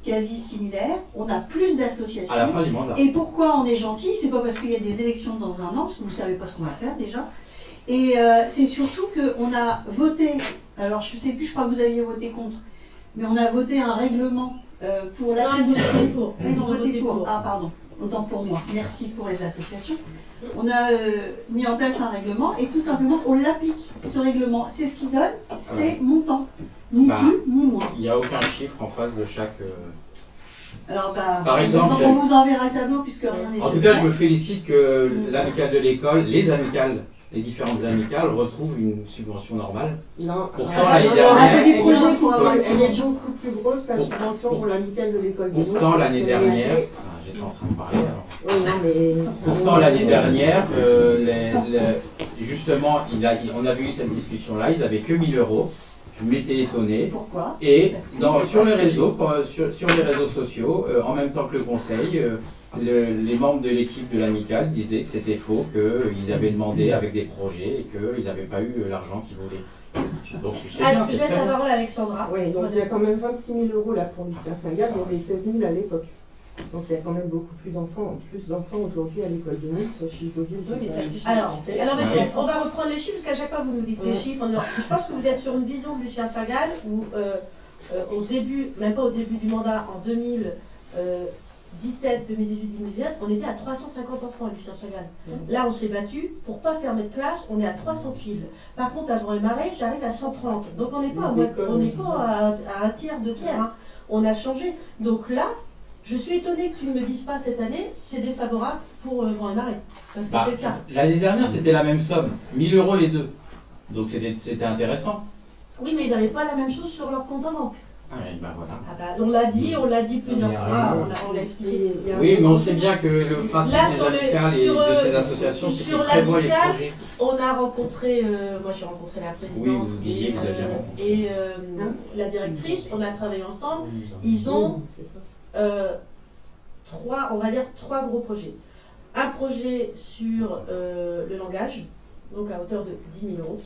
quasi similaire, on a plus À la d'associations. fin du mandat. Et pourquoi on est gentil? C'est pas parce qu'il y a des élections dans un an, parce que vous ne savez pas ce qu'on va faire déjà. Et c'est surtout qu'on a voté, alors je ne sais plus, je crois que vous aviez voté contre, mais on a voté un règlement pour Non, ils ont l'attribution. voté pour. Ils ont voté pour. Ah, pardon. Autant pour moi. Merci pour les associations. On a mis en place un règlement et tout simplement on l'applique, ce règlement. C'est ce qui donne, c'est montant. Ni Bah. plus, ni moins. Il n'y a aucun chiffre en face de chaque. Alors, bah, Par exemple, on vous enverra le tableau puisque rien n'est En tout secret. cas, je me félicite que l'amicale de l'école, les amicales, les différentes amicales retrouvent une subvention normale. Non, Pourtant, ah, l'année non, dernière- On a fait des projets pour avoir une elle est subvention. beaucoup plus grosse la Pour- subvention pour- pour l'amicale de l'école. des Pourtant, autres. l'année Elle dernière, était- j'étais en train de parler alors. Oui, non, mais. Pourtant, l'année dernière, justement, on avait eu cette discussion-là, ils n'avaient que 1 000 €. Je m'étais étonné. Pourquoi? Et Parce qu'il y a sur pas les de réseaux, sur les réseaux sociaux, en même temps que le conseil, les membres de l'équipe de l'amicale disaient que c'était faux, qu'ils avaient demandé avec des projets et qu'ils n'avaient pas eu l'argent qu'ils voulaient. Donc c'est bien, Je c'est laisse très la bien. parole à Alexandra. Oui, donc il y a quand même 26 000 euros là pour Lucien Saint-Gall, il y avait 16 000 à l'époque. Donc il y a quand même beaucoup plus d'enfants aujourd'hui à l'école de Nantes, Chicouville. Oui, mais ça, c'est Alors, supplémentaire. alors mais Ah ouais. on va reprendre les chiffres parce qu'à chaque fois vous nous dites les chiffres. Je pense que vous êtes sur une vision de Lucien Saint-Gall où au début, même pas au début du mandat, en 2017, 2018, 2019, on était à 350 enfants à Lucien Saint-Gall. Là, on s'est battu pour pas fermer de classe, on est à 300 piles. Par contre, à Jean et Marais, j'arrive à 130. Donc on n'est pas, à un tiers, 2 tiers. Hein. On a changé. Donc là, je suis étonnée que tu ne me dises pas cette année, c'est défavorable pour Jean et Marais. Parce que c'est le cas. L'année dernière, c'était la même somme, 1000 euros les deux. Donc c'était intéressant. Oui, mais ils n'avaient pas la même chose sur leur compte en banque. Ah oui, bah voilà. Ah bah, on l'a dit plusieurs fois, on l'a expliqué. Oui, mais on sait bien que le principe Là, des sur le- amicales et sur, de ces associations, c'est sur qu'ils prévoient les l'amicale, projets. On a rencontré, moi j'ai rencontré la présidente Oui, vous disiez que vous aviez rencontré. et la directrice, on a travaillé ensemble. Ils ont trois gros projets. Un projet sur le langage, donc à hauteur de 10 000 euros.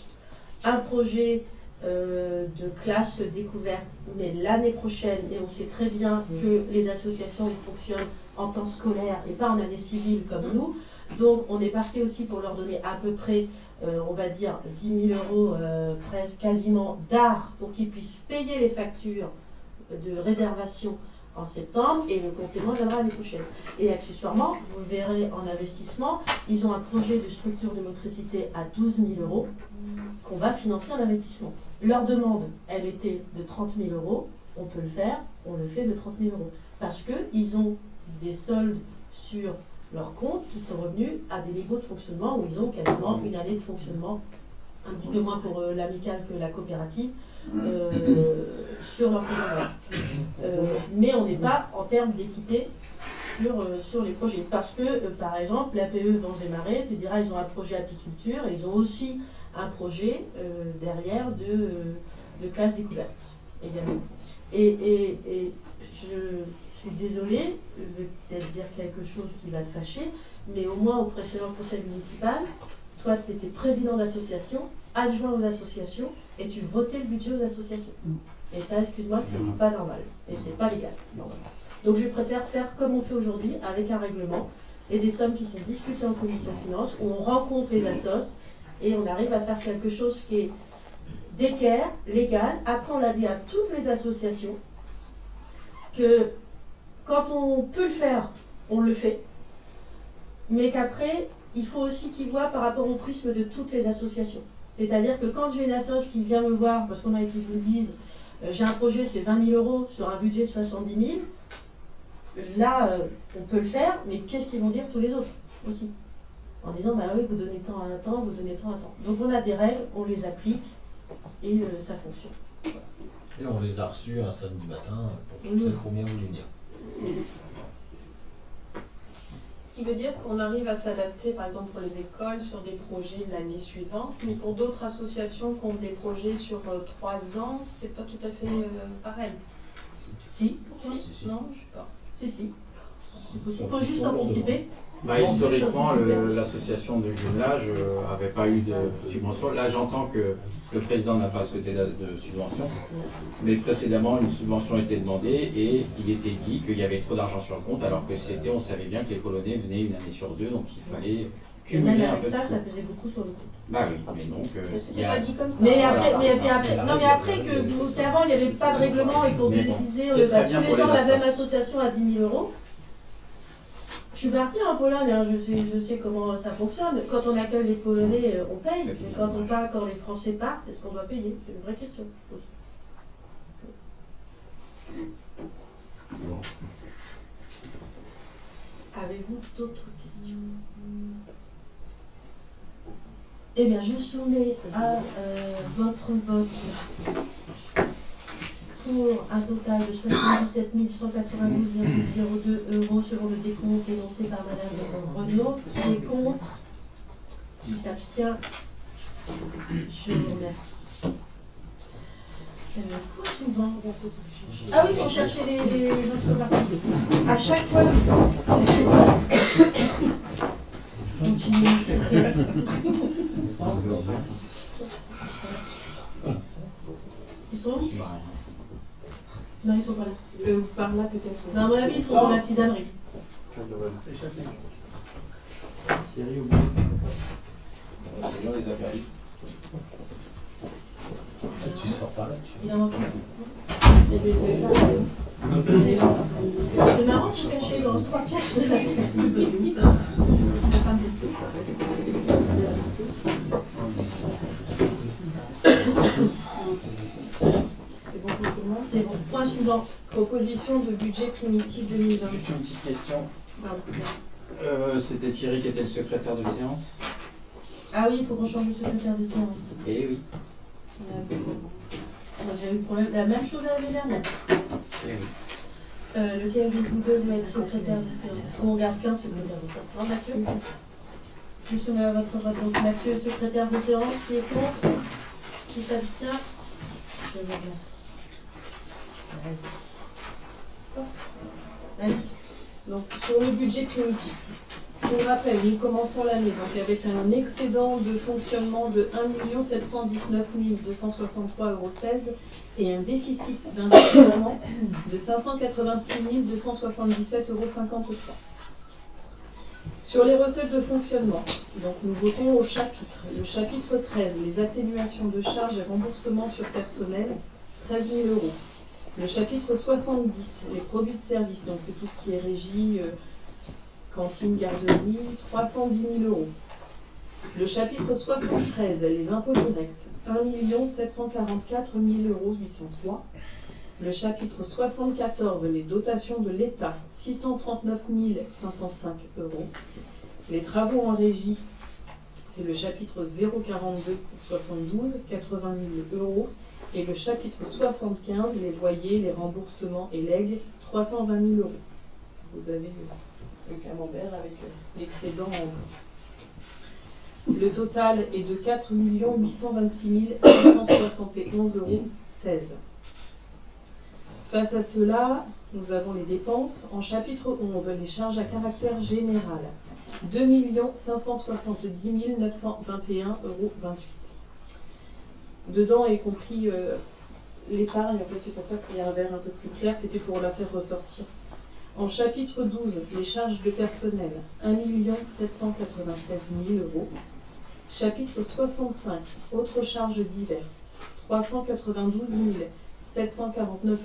Un projet de classe découverte, mais l'année prochaine, et on sait très bien que les associations ils fonctionnent en temps scolaire et pas en année civile comme nous. Donc on est parti aussi pour leur donner à peu près, on va dire, 10 000 euros presque quasiment d'art pour qu'ils puissent payer les factures de réservation en septembre et le complément viendra l'année prochaine. Et accessoirement, vous verrez en investissement, ils ont un projet de structure de motricité à 12 000 euros qu'on va financer en investissement. Leur demande, elle était de 30 000 euros, on peut le faire, on le fait de 30 000 euros. Parce qu'ils ont des soldes sur leurs comptes qui sont revenus à des niveaux de fonctionnement où ils ont quasiment une année de fonctionnement, un petit peu moins pour l'amicale que la coopérative, sur leur compte. Mais on n'est pas en termes d'équité sur les projets. Parce que, par exemple, l'APE Vents et Marais, tu diras, ils ont un projet apiculture et ils ont aussi un projet derrière de classe découverte également. Et je suis désolée, je vais peut-être dire quelque chose qui va te fâcher, mais au moins au précédent conseil municipal, toi tu étais président d'association, adjoint aux associations, et tu votais le budget aux associations. Et ça, excuse-moi, c'est pas normal. Et c'est pas légal. Normalement. Donc je préfère faire comme on fait aujourd'hui, avec un règlement, et des sommes qui sont discutées en commission finance, où on rencontre les assos, et on arrive à faire quelque chose qui est d'équerre, légal. Après, on l'a dit à toutes les associations, que quand on peut le faire, on le fait, mais qu'après, il faut aussi qu'ils voient par rapport au prisme de toutes les associations. C'est-à-dire que quand j'ai une assoce qui vient me voir, parce qu'on a été nous disent, j'ai un projet, c'est 20 000 euros sur un budget de 70 000, là, on peut le faire, mais qu'est-ce qu'ils vont dire tous les autres aussi? En disant, bah oui, vous donnez tant à un temps, vous donnez tant à un temps. Donc on a des règles, on les applique, et ça fonctionne. Et on les a reçus un samedi matin pour toutes celles qui ont bien voulu venir. Ce qui veut dire qu'on arrive à s'adapter, par exemple pour les écoles, sur des projets de l'année suivante, mais pour d'autres associations qui ont des projets sur 3 ans, c'est pas tout à fait pareil. Si, Si. Non, je sais pas. si. Il faut juste anticiper. Bah, historiquement, l'association de jumelage n'avait pas eu de subvention. Là, j'entends que le président n'a pas souhaité de subvention, mais précédemment, une subvention était demandée et il était dit qu'il y avait trop d'argent sur le compte, alors que on savait bien que les Polonais venaient une année sur deux, donc il fallait Et cumuler même un avec peu de ça, sous. ça faisait beaucoup sur le compte. Bah oui, mais donc il y C'était a... pas dit comme ça. Mais hein. après qu'avant il n'y avait pas de règlement et qu'on Mais bon, disait c'est très tous bien les pour les ans la même assos. association à 10 000 euros. Je suis partie en Pologne, hein, je sais comment ça fonctionne. Quand on accueille les Polonais, on paye. C'est Mais bien quand dommage. on part, quand les Français partent, est-ce qu'on doit payer? C'est une vraie question. Avez-vous d'autres questions? Eh bien, je soumets à votre vote pour un total de 77 192,02 € selon le décompte énoncé par Madame Renaud. Qui est contre? Qui s'abstient? Je vous remercie. Quoi souvent? Ah oui, il faut chercher les autres parties. À chaque fois, je fais ça. Continuez. sont. Bah, Non, ils sont pas là. Par là peut-être. Non, à mon avis, ils sont dans la tisanerie. Thierry au bout. C'est bien les affaires. Tu sors pas là. Il en manque un. C'est marrant de se cacher dans 3 pièces de la limite. C'est bon pour tout le monde. C'est bon. Point suivant. Proposition de budget primitif 2020. juste une petite question. Pardon. C'était Thierry qui était le secrétaire de séance. Ah oui, il faut qu'on change de secrétaire de séance. Eh oui. On a déjà eu le problème. La même chose l'année dernière. Eh oui. Lequel de vous deux va être secrétaire de séance? On garde qu'un secrétaire de séance. Non, Mathieu? Je soumets à votre vote. Donc Mathieu, secrétaire de séance, qui est contre? Qui s'abstient? Je vous remercie. Vas-y. Donc sur le budget primitif. Pour rappel, nous commençons l'année donc avec un excédent de fonctionnement de 1 719 263,16 € et un déficit d'investissement de 586 277,53 €. Sur les recettes de fonctionnement, donc nous votons au chapitre. Le chapitre 13, les atténuations de charges et remboursements sur personnel, 13 000 €. Le chapitre 70, les produits de service, donc c'est tout ce qui est régie, cantine, garderie, 310 000 €. Le chapitre 73, les impôts directs, 1 744 803 €. Le chapitre 74, les dotations de l'État, 639 505 €. Les travaux en régie, c'est le chapitre 042 72, 80 000 €. Et le chapitre 75, les loyers, les remboursements et legs, 320 000 €. Vous avez le camembert avec l'excédent en bleu. Le total est de 4 826 671,16 €. Face à cela, nous avons les dépenses. En chapitre 11, les charges à caractère général, 2 570 921,28 €. Dedans est compris l'épargne, en fait c'est pour ça qu'il y a un verre un peu plus clair, c'était pour la faire ressortir. En chapitre 12, les charges de personnel, 1 796 000 €. Chapitre 65, autres charges diverses, 392 749,88 €.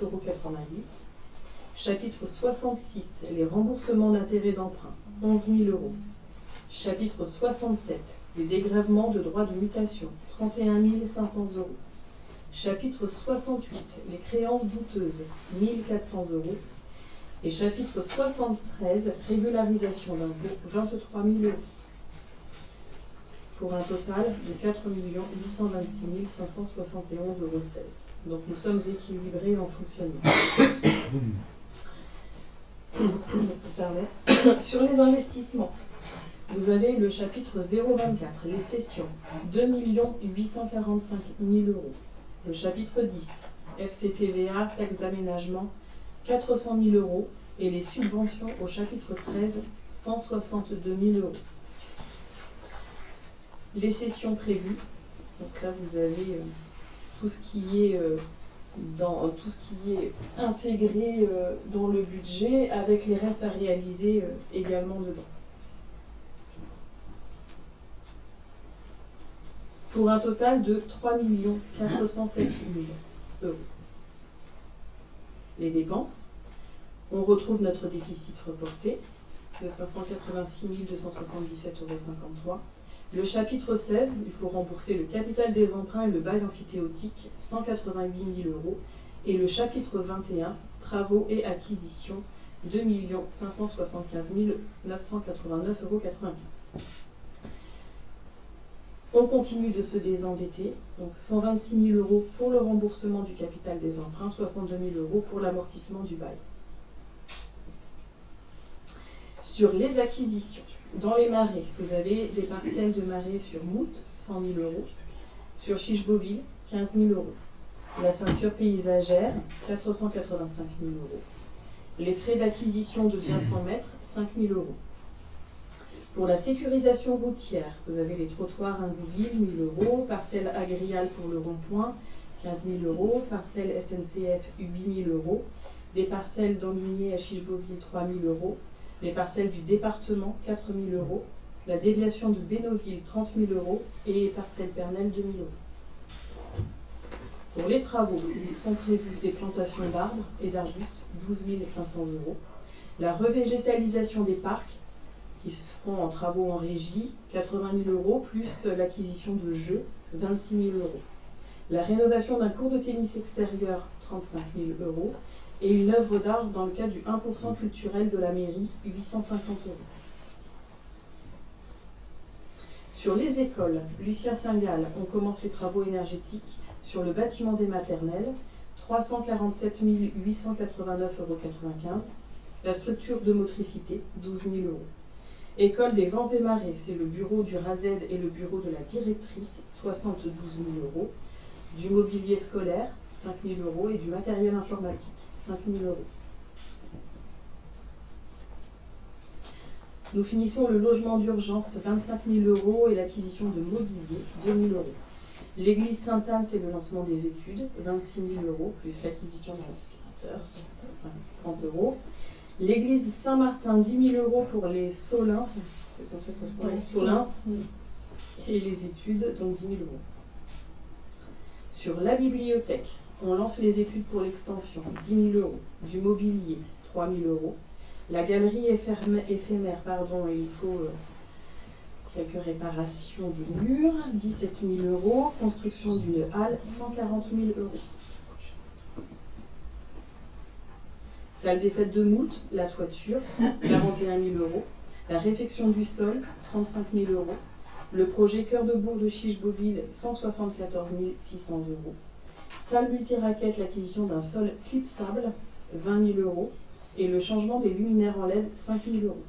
Chapitre 66, les remboursements d'intérêts d'emprunt, 11 000 €. Chapitre 67, les dégrèvements de droits de mutation, 31 500 €. Chapitre 68, les créances douteuses, 1 400 €. Et chapitre 73, régularisation d'impôts, 23 000 €. Pour un total de 4 826 571,16 €. Donc nous sommes équilibrés en fonctionnement. Sur les investissements, vous avez le chapitre 024, les cessions, 2 845 000 €. Le chapitre 10, FCTVA, taxe d'aménagement, 400 000 €. Et les subventions au chapitre 13, 162 000 €. Les cessions prévues, donc là vous avez tout ce qui est intégré dans le budget avec les restes à réaliser également dedans. Pour un total de 3 407 000 €. Les dépenses, on retrouve notre déficit reporté de 586 277,53 €. Le chapitre 16, il faut rembourser le capital des emprunts et le bail emphytéotique, 188 000 €. Et le chapitre 21, travaux et acquisitions, 2 575 989,95 €. On continue de se désendetter, donc 126 000 € pour le remboursement du capital des emprunts, 62 000 € pour l'amortissement du bail. Sur les acquisitions, dans les marais, vous avez des parcelles de marais sur Mout, 100 000 €, sur Chicheboville, 15 000 €, la ceinture paysagère, 485 000 €, les frais d'acquisition de biens 100 mètres, 5 000 €. Pour la sécurisation routière, vous avez les trottoirs Ingouville, 1 000 €, parcelle agriale pour le rond-point, 15 000 euros, parcelle SNCF 8 000 euros, des parcelles d'Andigné à Chiche-Beauville 3 000 euros, les parcelles du département 4 000 euros, la déviation de Bénouville 30 000 euros et parcelle Pernelle 2 000 euros. Pour les travaux, ils sont prévus des plantations d'arbres et d'arbustes 12 500 euros, la revégétalisation des parcs qui se feront en travaux en régie 80 000 euros plus l'acquisition de jeux 26 000 euros, la rénovation d'un cours de tennis extérieur 35 000 euros et une œuvre d'art dans le cadre du 1% culturel de la mairie 850 euros. Sur les écoles, Lucien Saint-Gall, on commence les travaux énergétiques sur le bâtiment des maternelles, 347 889,95 euros. La structure de motricité, 12 000 euros. École des Vents et Marées, c'est le bureau du RASED et le bureau de la directrice, 72 000 euros. Du mobilier scolaire, 5 000 euros. Et du matériel informatique, 5 000 euros. Nous finissons le logement d'urgence, 25 000 euros, et l'acquisition de mobilier, 2 000 euros. L'église Sainte-Anne, c'est le lancement des études, 26 000 euros, plus l'acquisition d'un respirateur, 30 euros. L'église Saint-Martin, 10 000 euros pour les Solins, c'est comme ça que ça se prononce, Solins, et les études, donc 10 000 euros. Sur la bibliothèque, on lance les études pour l'extension, 10 000 euros. Du mobilier, 3 000 euros. La galerie éphémère, il faut quelques réparations de murs, 17 000 euros. Construction d'une halle, 140 000 euros. Salle des fêtes de Moult, la toiture, 41 000 euros. La réfection du sol, 35 000 euros. Le projet Cœur de Bourg de Chiche-Beauville, 174 600 euros. Salle multiraquette, l'acquisition d'un sol clipsable, 20 000 euros. Et le changement des luminaires en LED, 5 000 euros.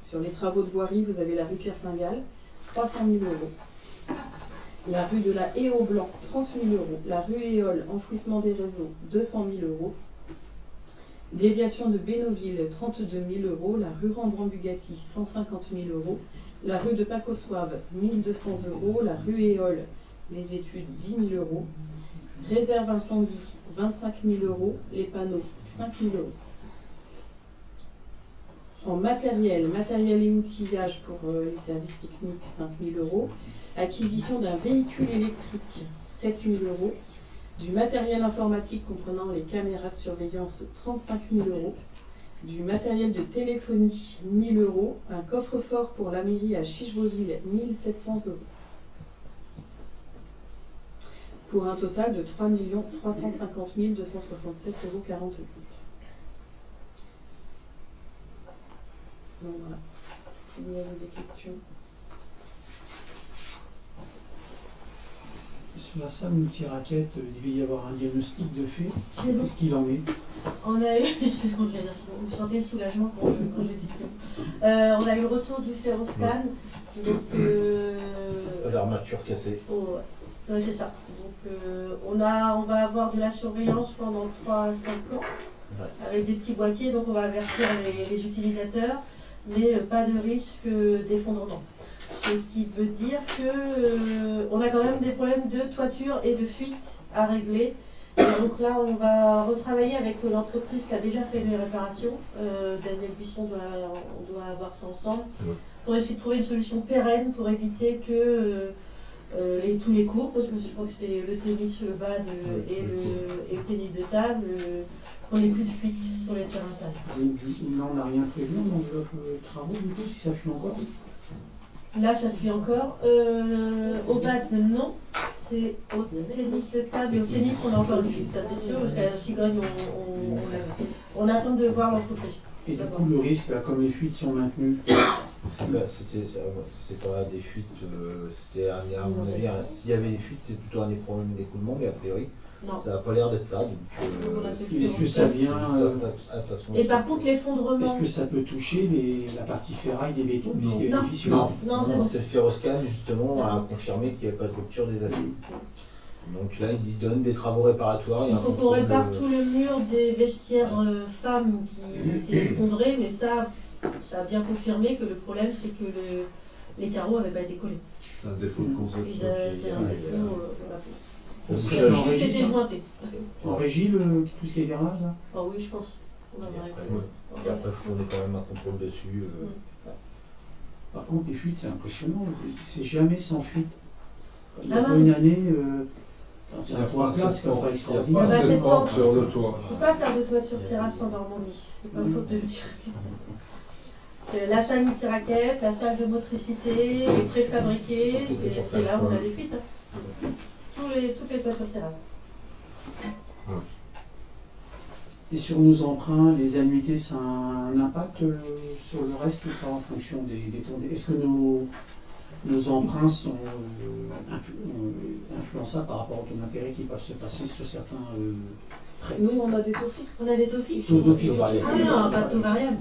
Sur les travaux de voirie, vous avez la rue Pierre-Saint-Gall, 300 000 euros. La rue de la Haie au Blanc, 30 000 euros. La rue Éole, enfouissement des réseaux, 200 000 euros. Déviation de Bénouville, 32 000 euros. La rue Rembrandt-Bugatti, 150 000 euros. La rue de Pacossoave, 1 200 euros. La rue Éole, les études, 10 000 euros. Réserve incendie, 25 000 euros. Les panneaux, 5 000 euros. En matériel et outillage pour les services techniques, 5 000 euros. Acquisition d'un véhicule électrique, 7 000 euros. Du matériel informatique comprenant les caméras de surveillance, 35 000 euros. Du matériel de téléphonie, 1 000 euros. Un coffre-fort pour la mairie à Chiche-Beauville, 1 700 euros. Pour un total de 3 350 267,48 euros. Donc voilà, si vous avez des questions. Sur la salle multiraquette, il devait y avoir un diagnostic de fait. C'est bon. Qu'est-ce qu'il en est? On a eu, c'est ce que je vais dire, vous sentez le soulagement quand je dis ça. On a eu le retour du ferroscan, donc L'armature cassée. oh, ouais, c'est ça. Donc on va avoir de la surveillance pendant 3 à 5 ans, avec des petits boîtiers, donc on va avertir les utilisateurs, mais pas de risque d'effondrement. Ce qui veut dire qu'on a quand même des problèmes de toiture et de fuite à régler. Et donc là, on va retravailler avec l'entreprise qui a déjà fait les réparations. Daniel Buisson, on doit avoir ça ensemble, pour essayer de trouver une solution pérenne pour éviter que tous les cours, parce que je crois que c'est le tennis, le bad et le tennis de table, qu'on n'ait plus de fuite sur les terrains intérieurs. Là, on n'a rien prévu en enveloppe travaux, du coup, si ça fuit encore. Là, ça fuit encore. Au bad, non. C'est au tennis de table et au tennis, on a encore une fuite, ça c'est sûr, parce qu'à la cigogne, on attend de voir l'entreprise. Et du coup, le risque, là, comme les fuites sont maintenues, C'était pas des fuites, c'était à mon avis, s'il y avait des fuites, c'est plutôt un des problèmes d'écoulement, mais a priori, Non. ça n'a pas l'air d'être ça. Donc, est-ce que ça vient Et par contre, l'effondrement. est-ce que ça peut toucher la partie ferraille des bétons, puisqu'il y a des fissures? Non, c'est bon. C'est le ferroscan justement a confirmé qu'il n'y avait pas de rupture des aciers. Donc là, il donne des travaux réparatoires. Il faut qu'on répare tout le mur des vestiaires femmes qui s'est effondré, mais ça a bien confirmé que le problème, c'est que les carreaux n'avaient pas été collés. C'est un défaut de conception. C'est un défaut, On il serait a en juste régie, été ça jointé. En régie, tout ce qui est garage, là Ah oui, je pense. On va Et après, il faut qu'on ait quand même un contrôle dessus. Par contre, les fuites, c'est impressionnant. C'est jamais sans fuite. Il y Ah a pas non. une année, c'est Il n'y un a toit pas plat, assez c'est pas de pente extraordinaire. Bah, c'est pas- sur le toit. Il ne faut pas faire de toiture terrasse en Normandie. C'est pas faute de le dire. C'est la salle multiraquette, la salle de motricité, les préfabriqués, c'est là où on a des fuites. Hein. Toutes les toitures terrasses. Et sur nos emprunts, les annuités, ça a un impact sur le reste ou pas en fonction des taux? Est-ce que nos emprunts sont influençables par rapport aux taux d'intérêt qui peuvent se passer sur certains prêts? Nous, on a des taux fixes. On a des taux fixes. Taux fixes. Ah non, pas de taux variable.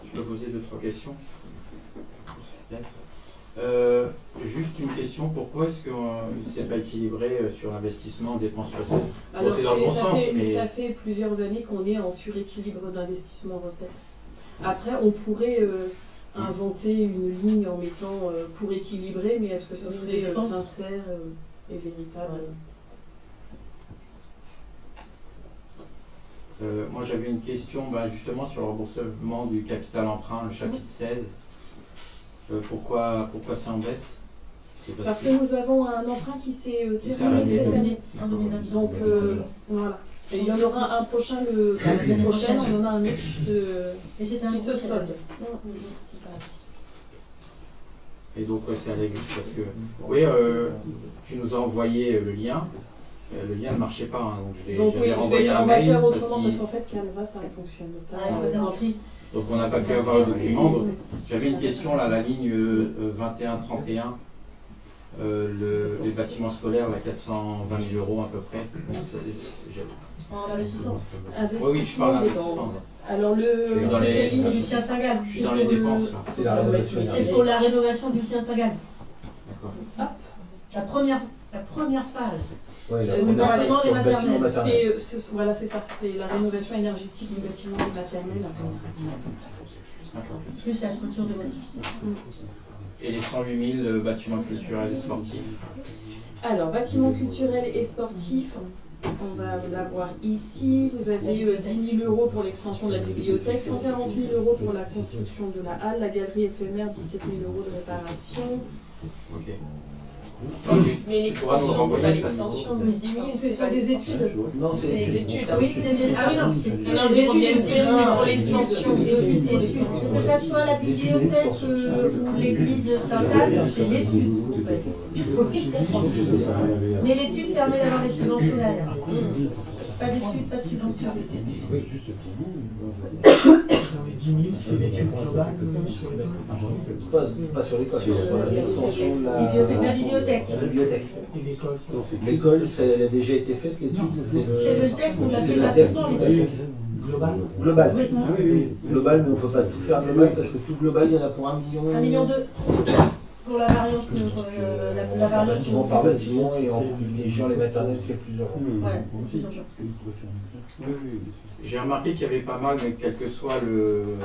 Je peux poser 2-3 questions. Juste une question, pourquoi est-ce qu'il ne s'est pas équilibré sur l'investissement dépenses recettes? Alors, c'est dans le bon sens, mais... ça fait plusieurs années qu'on est en suréquilibre d'investissement recettes. Après, on pourrait inventer une ligne en mettant pour équilibrer, mais est-ce que ce serait sincère et véritable? Moi j'avais une question justement sur le remboursement du capital emprunt, le chapitre 16. Pourquoi c'est en baisse? Parce que nous avons un emprunt qui s'est terminé arrêté. cette année. En 2025. Donc voilà. Et il y en aura un prochain l'année prochaine, il y en a un autre Et c'est un qui gros se salaire. solde. Et donc c'est à l'église parce que oui, tu nous as envoyé le lien. Le lien ne marchait pas, hein, donc Donc oui, j'avais renvoyé un on va mail. faire autrement parce qu'en fait Canva ça ne fonctionne pas. Ah, il faut inscrire. Donc on n'a pas pu avoir le document. Donc, j'avais une question là, la ligne 21-31, les bâtiments scolaires, la 420 000 € à peu près. Bon, En investissement. oui, je parle d'investissement. Alors C'est dans les- C'est Lucien Sagal. Je suis dans les dépenses. Là. C'est la rénovation C'est énergétique. pour la rénovation du Lucien Sagal. D'accord. La première phase. Ouais, la Le première phase bâtiment sur des le bâtiment maternelles. maternel. Voilà, c'est ça, c'est la rénovation énergétique du bâtiment de maternelle. D'accord. Plus la structure de motricité. Et les 108 000 bâtiments culturels et sportifs. Alors, bâtiments culturels et sportifs, on va l'avoir ici. Vous avez 10 000 € pour l'extension de la bibliothèque, 140 000 € pour la construction de la halle, la galerie éphémère, 17 000 € de réparation. Ok. Mais Tu pourras nous l'extension, c'est renvoyer pas ça. l'extension de 10 000, C'est sur des études. Non, c'est C'est les études. Ah oui, non, c'est Non, l'étude, c'est pour l'extension. que ça soit la bibliothèque ou l'église Sainte-Anne, c'est l'étude. en fait. Mais l'étude permet d'avoir les subventions derrière. Pas d'études, pas de subventions. Dans les 10 000, c'est l'étude globale sur les pas sur l'école, sur l'extension de La bibliothèque. la bibliothèque. Et l'école, L'école, elle a déjà été faite, l'étude, c'est C'est le SDEC, on l'a c'est fait le gratuitement, DEC. l'étude. global. Global. Oui. Global, mais on ne peut pas tout faire global parce que tout global, il y en a pour 1 million. 1,2 million pour la variante. La variante. Bâtiment par bâtiment et en privilégiant les maternelles fait plusieurs ans. Ouais, plusieurs gens. J'ai remarqué qu'il y avait pas mal, mais quel que soit le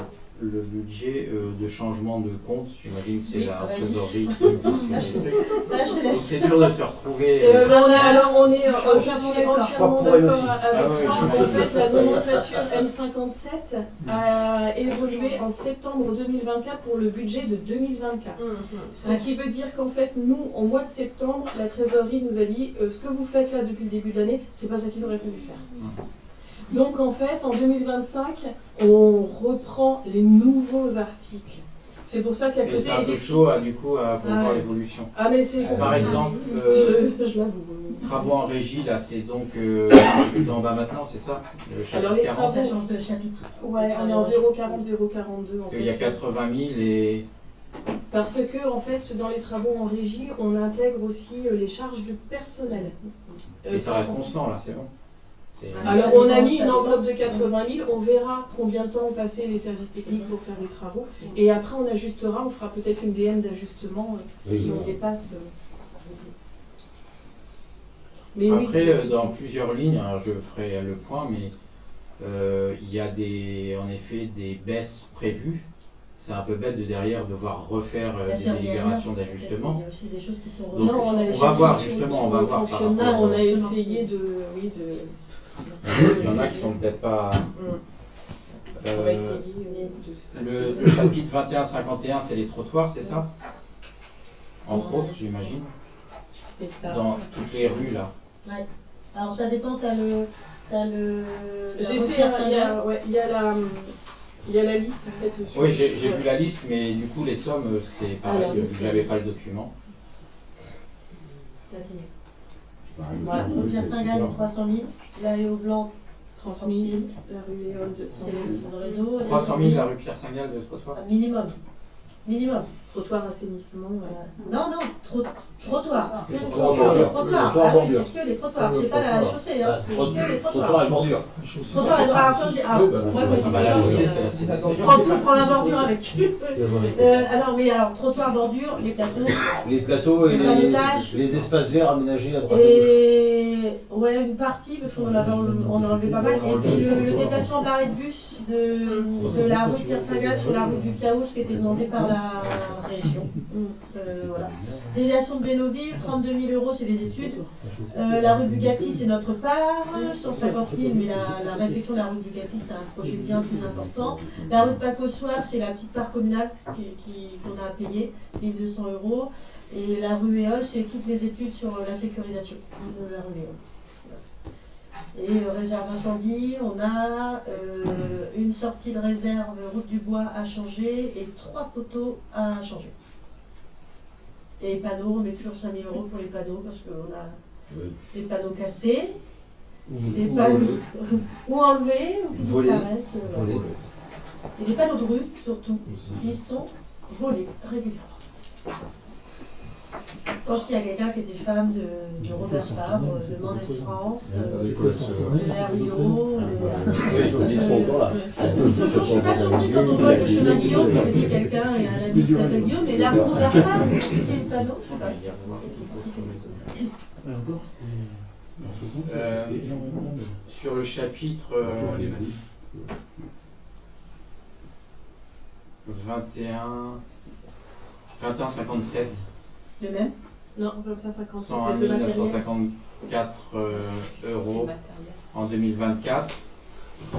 budget de changement de compte, j'imagine que c'est Oui, la vas-y. trésorerie. Là, je te Donc laisse. c'est dur de se retrouver. Alors on est, je suis entièrement entièrement Je crois pour elle d'accord aussi. avec Ah ouais, toi. j'imagine. En fait, la nomenclature M57 a évolué en septembre 2024 pour le budget de 2024. Ce qui veut dire qu'en fait, nous, au mois de septembre, la trésorerie nous a dit ce que vous faites là depuis le début de l'année, c'est pas ça qu'il aurait fallu faire. Donc en fait, en 2025, on reprend les nouveaux articles. C'est pour ça qu'à Et côté, c'est un peu effectivement- chaud du coup pour voir Ouais. l'évolution. Ah mais c'est Par exemple, je l'avoue. travaux en régie, là c'est donc tout en bas maintenant, c'est ça? Le chapitre Alors, les 40. Ça change de chapitre. Ouais, on est en 0,40, 0,42 en Il y a fait. 80 000 et Parce que en fait, dans les travaux en régie, on intègre aussi les charges du personnel. ça reste constant là, c'est bon. C'est- Alors on a mis une enveloppe de 80 000, on verra combien de temps ont passé les services techniques pour faire les travaux. Et après on ajustera, on fera peut-être une DM d'ajustement si on dépasse. Mais oui. Après, dans plusieurs lignes, alors je ferai le point, mais il y a en effet des baisses prévues. c'est un peu bête de derrière devoir refaire Bien des sûr, délibérations Il y d'ajustement. a aussi des choses qui sont Donc, Non, on a on essayé va voir sur- justement, sur on va le voir par fonctionnement, rapport on a aux- essayé de. Oui, de. Il y en a qui sont peut-être pas. On va essayer de. Le chapitre 21-51, c'est les trottoirs, c'est ça? Entre autres, j'imagine. C'est ça. Dans toutes les rues là. Ouais. Alors ça dépend, t'as le la J'ai rue fait, Pierre Saint-Gall. il y a la liste en fait. sur- Oui, j'ai vu la liste, mais du coup, les sommes, c'est pareil, Alors, vu que j'avais pas le document. Là, t'y es. Voilà. Rue Pierre Saint-Gall, 300 000. La Haie au Blanc, 30 000, la rue Léon, 200 c'est 000. le réseau. 300 000 la rue Pierre Saint-Gall de trottoir. Minimum. Minimum. Trottoir, assainissement. Non, non, trottoir. Que les Trottoir, trottoirs. Les trottoir, trottoirs. Ah oui, bordure. c'est que les trottoirs. C'est pas la chaussée, hein. C'est que les Trottoir trottoirs. et bordure. Trottoir et bordure. Ah, Oui, bah, ouais, je moi, Ah bah, la chaussée, c'est la je sédation. prends tout, je prends la bordure avec. Alors, trottoir, bordure, les plateaux. Les plateaux et Les panotages. les espaces verts aménagés à droite et Et ouais, une partie, parce qu'on en avait pas mal. Et puis le déplacement de l'arrêt de bus de la rue Pierre Saint-Gall sur la rue du Chaos qui était demandé par la région. Voilà. Déviation de Bénoville, 32 000 €, c'est les études. La rue Bugatti, c'est notre part, 150 000, mais la réfection de la rue Bugatti, c'est un projet bien plus important. La rue de Pacossoir, c'est la petite part communale qu'on a à payer, 1 200 €. Et la rue Éole, c'est toutes les études sur la sécurisation de la rue Éole. Et réserve incendie, on a une sortie de réserve route du bois à changer et 3 poteaux à changer. Et les panneaux, on met toujours 5 000 € pour les panneaux parce qu'on a des panneaux cassés, des panneaux ou enlevés ou qui Volés. disparaissent. Volés. Et les panneaux de rue surtout, qui sont volés régulièrement. Quand je dis à quelqu'un qui était fan de Robert Fabre, de Mendès France, de Herriot, Ils sont encore là. je suis pas surpris quand on voit le chemin Guillaume, ça veut dire quelqu'un et un ami qui s'appelle Guillaume, mais là, Robert Fabre, qui est le panneau, je sais pas. Sur le chapitre 21-57, Le même. Non, 21,56, 101 c'est le matériel. 954 € en 2024.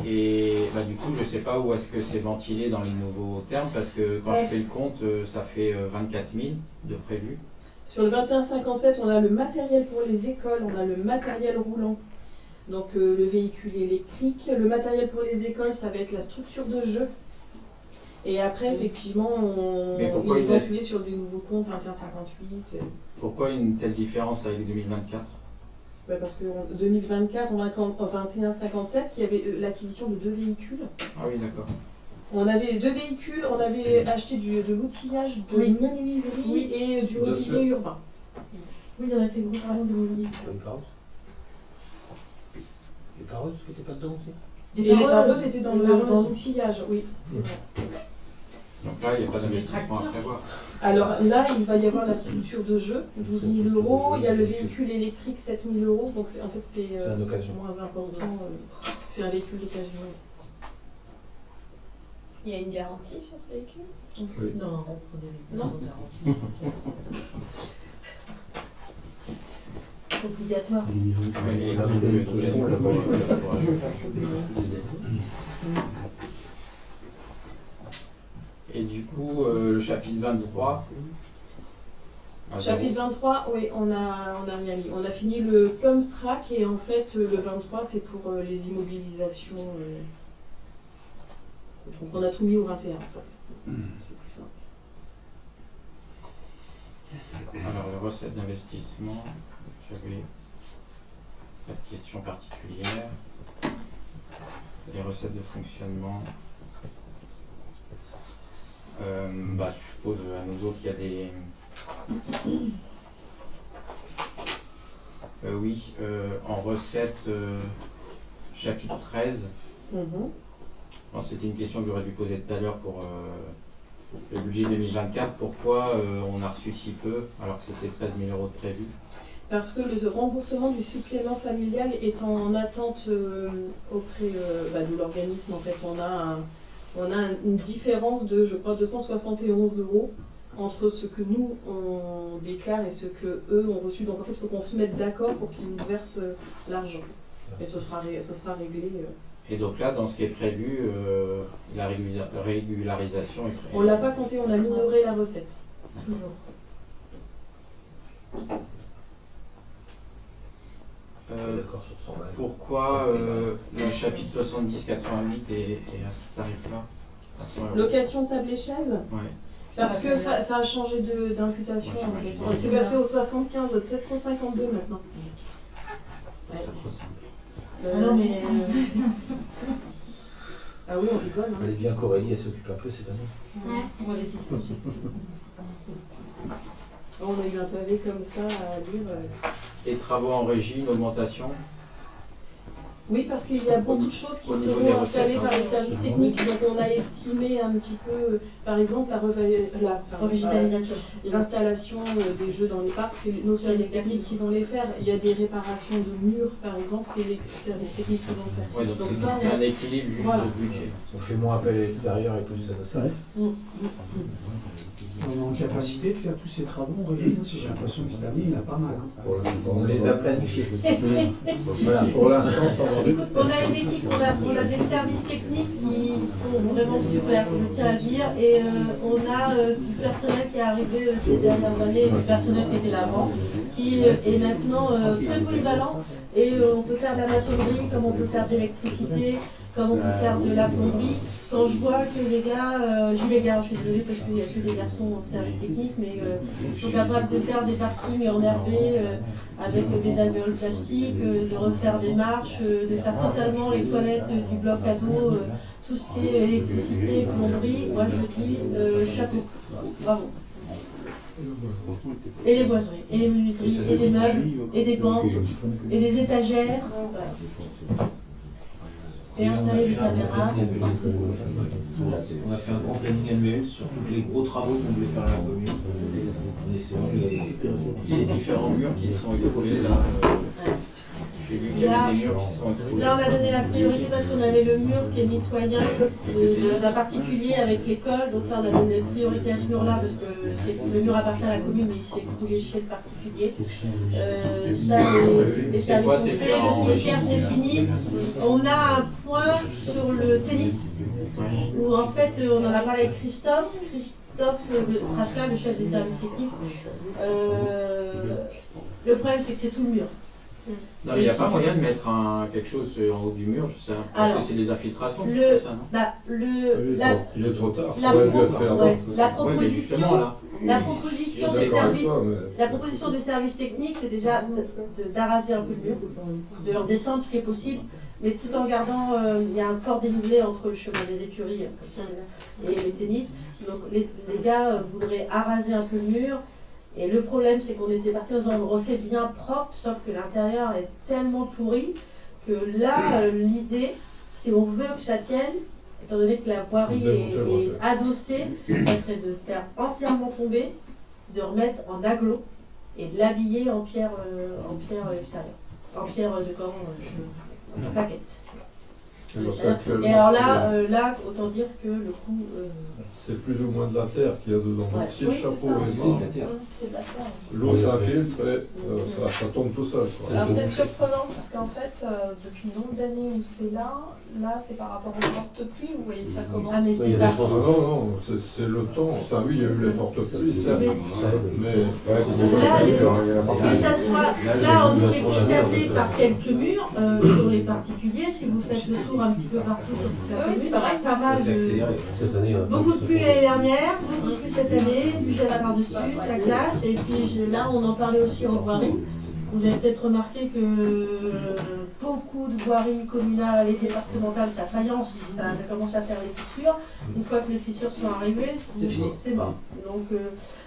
Et bah, du coup, je sais pas où est-ce que c'est ventilé dans les nouveaux termes, parce que quand je fais le compte, ça fait 24 000 de prévu. Sur le 21,57, on a le matériel pour les écoles, on a le matériel roulant, donc le véhicule électrique. Le matériel pour les écoles, ça va être la structure de jeu. Et après, effectivement, Mais pourquoi il est il est- ventilé sur des nouveaux comptes, 21,58. Pourquoi une telle différence avec 2024? Ouais, parce qu'en 2024, en 21,57, il y avait l'acquisition de 2 véhicules. Ah oui, d'accord. On avait 2 véhicules, on avait acheté de l'outillage de Oui. menuiserie Oui. et du mobilier urbain. Oui, il en a fait gros travail de mobilier. Les carrosses qui n'étaient pas dedans aussi. Et les barreaux, c'était dans l'outillage, oui, c'est vrai. Donc là, il n'y a pas d'investissement à prévoir. Alors là, il va y avoir la structure de jeu, 12 000 €. Il y a le véhicule électrique, 7 000 €. Donc en fait, c'est C'est une occasion. moins important. C'est un véhicule d'occasion. Il y a une garantie sur ce véhicule? Non, on prenait les Non. garanties. Obligatoire. Et Là, donc, de toute façon, là-bas, Et du coup, le chapitre 23. à zéro. Chapitre 23, oui, on a rien mis. On a fini le pump track et en fait, le 23, c'est pour les immobilisations. Donc on a tout mis au 21 en fait. C'est plus simple. Alors, les recettes d'investissement, j'avais pas de questions particulières. Les recettes de fonctionnement. Bah, je suppose à nouveau qu'il y a des. Oui, en recette, chapitre 13. Bon, c'était une question que j'aurais dû poser tout à l'heure pour le budget 2024. Pourquoi on a reçu si peu alors que c'était 13 000 € de prévu? Parce que le remboursement du supplément familial est en attente auprès de l'organisme. En fait, on a On a une différence de, je crois, 271 € entre ce que nous, on déclare et ce que eux ont reçu. Donc en fait, il faut qu'on se mette d'accord pour qu'ils nous versent l'argent. Et ce sera réglé. Et donc là, dans ce qui est prévu, la régularisation est prévue. On ne l'a pas compté, on a minoré la recette. Toujours. D'accord sur 120. Pourquoi le chapitre 70-88 est à ce tarif-là, à 100 €? Location table et chaise, Ouais. parce que ça a changé d'imputation. Ouais, En j'imagine. fait. On s'est passé au 75, 752 maintenant. Ça serait trop simple. Ah non, mais. Ah oui, on rigole. Hein. Elle est bien qu'Aurélie, elle s'occupe un peu cette année. On va les discuter. On a eu un pavé comme ça à lire. Et travaux en régie, une augmentation. Oui, parce qu'il y a beaucoup de choses qui Au niveau seront des installées recettes, par les hein. services techniques. Donc on a estimé un petit peu, par exemple, Revitalisation. l'installation des jeux dans les parcs, c'est nos services techniques qui vont les faire. Il y a des réparations de murs, par exemple, c'est les services techniques qui vont le faire. Ouais, donc Donc c'est ça, c'est on- un équilibre juste voilà. de budget. On fait moins appel à l'extérieur et plus à nos services. On est en capacité de faire tous ces travaux en régie. J'ai l'impression que cette année, il y en a pas mal. Hein. On les a planifiés. Voilà. Pour l'instant, ça va. Écoute, on a une équipe, on a des services techniques qui sont vraiment super, je tiens à le dire, et on a du personnel qui est arrivé ces dernières années, du personnel qui était là avant, qui est maintenant très polyvalent, et on peut faire de la maçonnerie, comme on peut faire de l'électricité, comme on peut faire de la plomberie. Quand je vois que les gars, j'ai les gars, je suis désolée parce qu'il n'y a que des garçons en service technique, mais ils sont capables de faire des parkings en RB avec des alvéoles plastiques, de refaire des marches, de faire totalement les toilettes du bloc à dos, tout ce qui est électricité, plomberie. Moi je dis chapeau, bravo. Et les boiseries, et les menuiseries, et des meubles, et des bancs, et des étagères. Voilà. Et installer des caméras. On a fait un grand planning annuel sur tous les gros travaux qu'on voulait faire à la commune. En essayant de Les différents murs qui sont écoulés là. J'ai vu qu'il y avait des murs qui sont écoulés. Là, on a donné la priorité parce qu'on avait le mur qui est mitoyen d'un particulier avec l'école. Donc là, on a donné priorité à ce mur-là parce que le mur appartient à la commune, mais il s'est écoulé chez le particulier. Les services sont faits, le cimetière c'est fini. On a un point sur le tennis où en fait, on en a parlé avec Christophe, Trasca, le chef des services techniques. Le problème, c'est que c'est tout le mur. Non, mais il n'y a pas moyen de mettre quelque chose en haut du mur, je sais, parce que c'est des infiltrations, c'est ça, non? Il est trop tard, la ça aurait dû être fait avant. Ouais, mais justement, là. La proposition des services techniques, c'est déjà d'arraser un peu le mur, de leur descendre ce qui est possible, mais tout en gardant, il y a un fort dénivelé entre le chemin des écuries comme ça, et les tennis. Donc les gars voudraient araser un peu le mur. Et le problème, c'est qu'on était parti en disant on le refait bien propre, sauf que l'intérieur est tellement pourri que là, l'idée, si on veut que ça tienne, étant donné que la voirie est adossée, ça serait de faire entièrement tomber, de remettre en agglo et de l'habiller en pierre extérieure, en pierre de corps, en plaquette. Et alors là, autant dire que le coup... C'est plus ou moins de la terre qu'il y a dedans. Ouais. Donc si le chapeau est C'est de mort, la terre. C'est de la terre. l'eau s'infiltre et ça tombe tout seul. Quoi. Alors c'est surprenant parce qu'en fait, depuis le nombre d'années où c'est là c'est par rapport aux fortes pluies, vous voyez ça comment? Ah mais c'est ça. Non, c'est le temps. Enfin oui, il y a eu les fortes pluies, certes. Mais Que ça soit, là on est concerné par quelques murs sur les particuliers, si vous faites le tour un petit peu partout sur toute la commune, c'est pas mal de... Beaucoup de pluie l'année dernière, beaucoup de pluie cette année, du gel par-dessus, ça clash, et puis là on en parlait aussi en voirie. Vous avez peut-être remarqué que beaucoup de voiries communales et départementales, sa faïence, ça commence à faire des fissures. Une fois que les fissures sont arrivées, c'est mort. Donc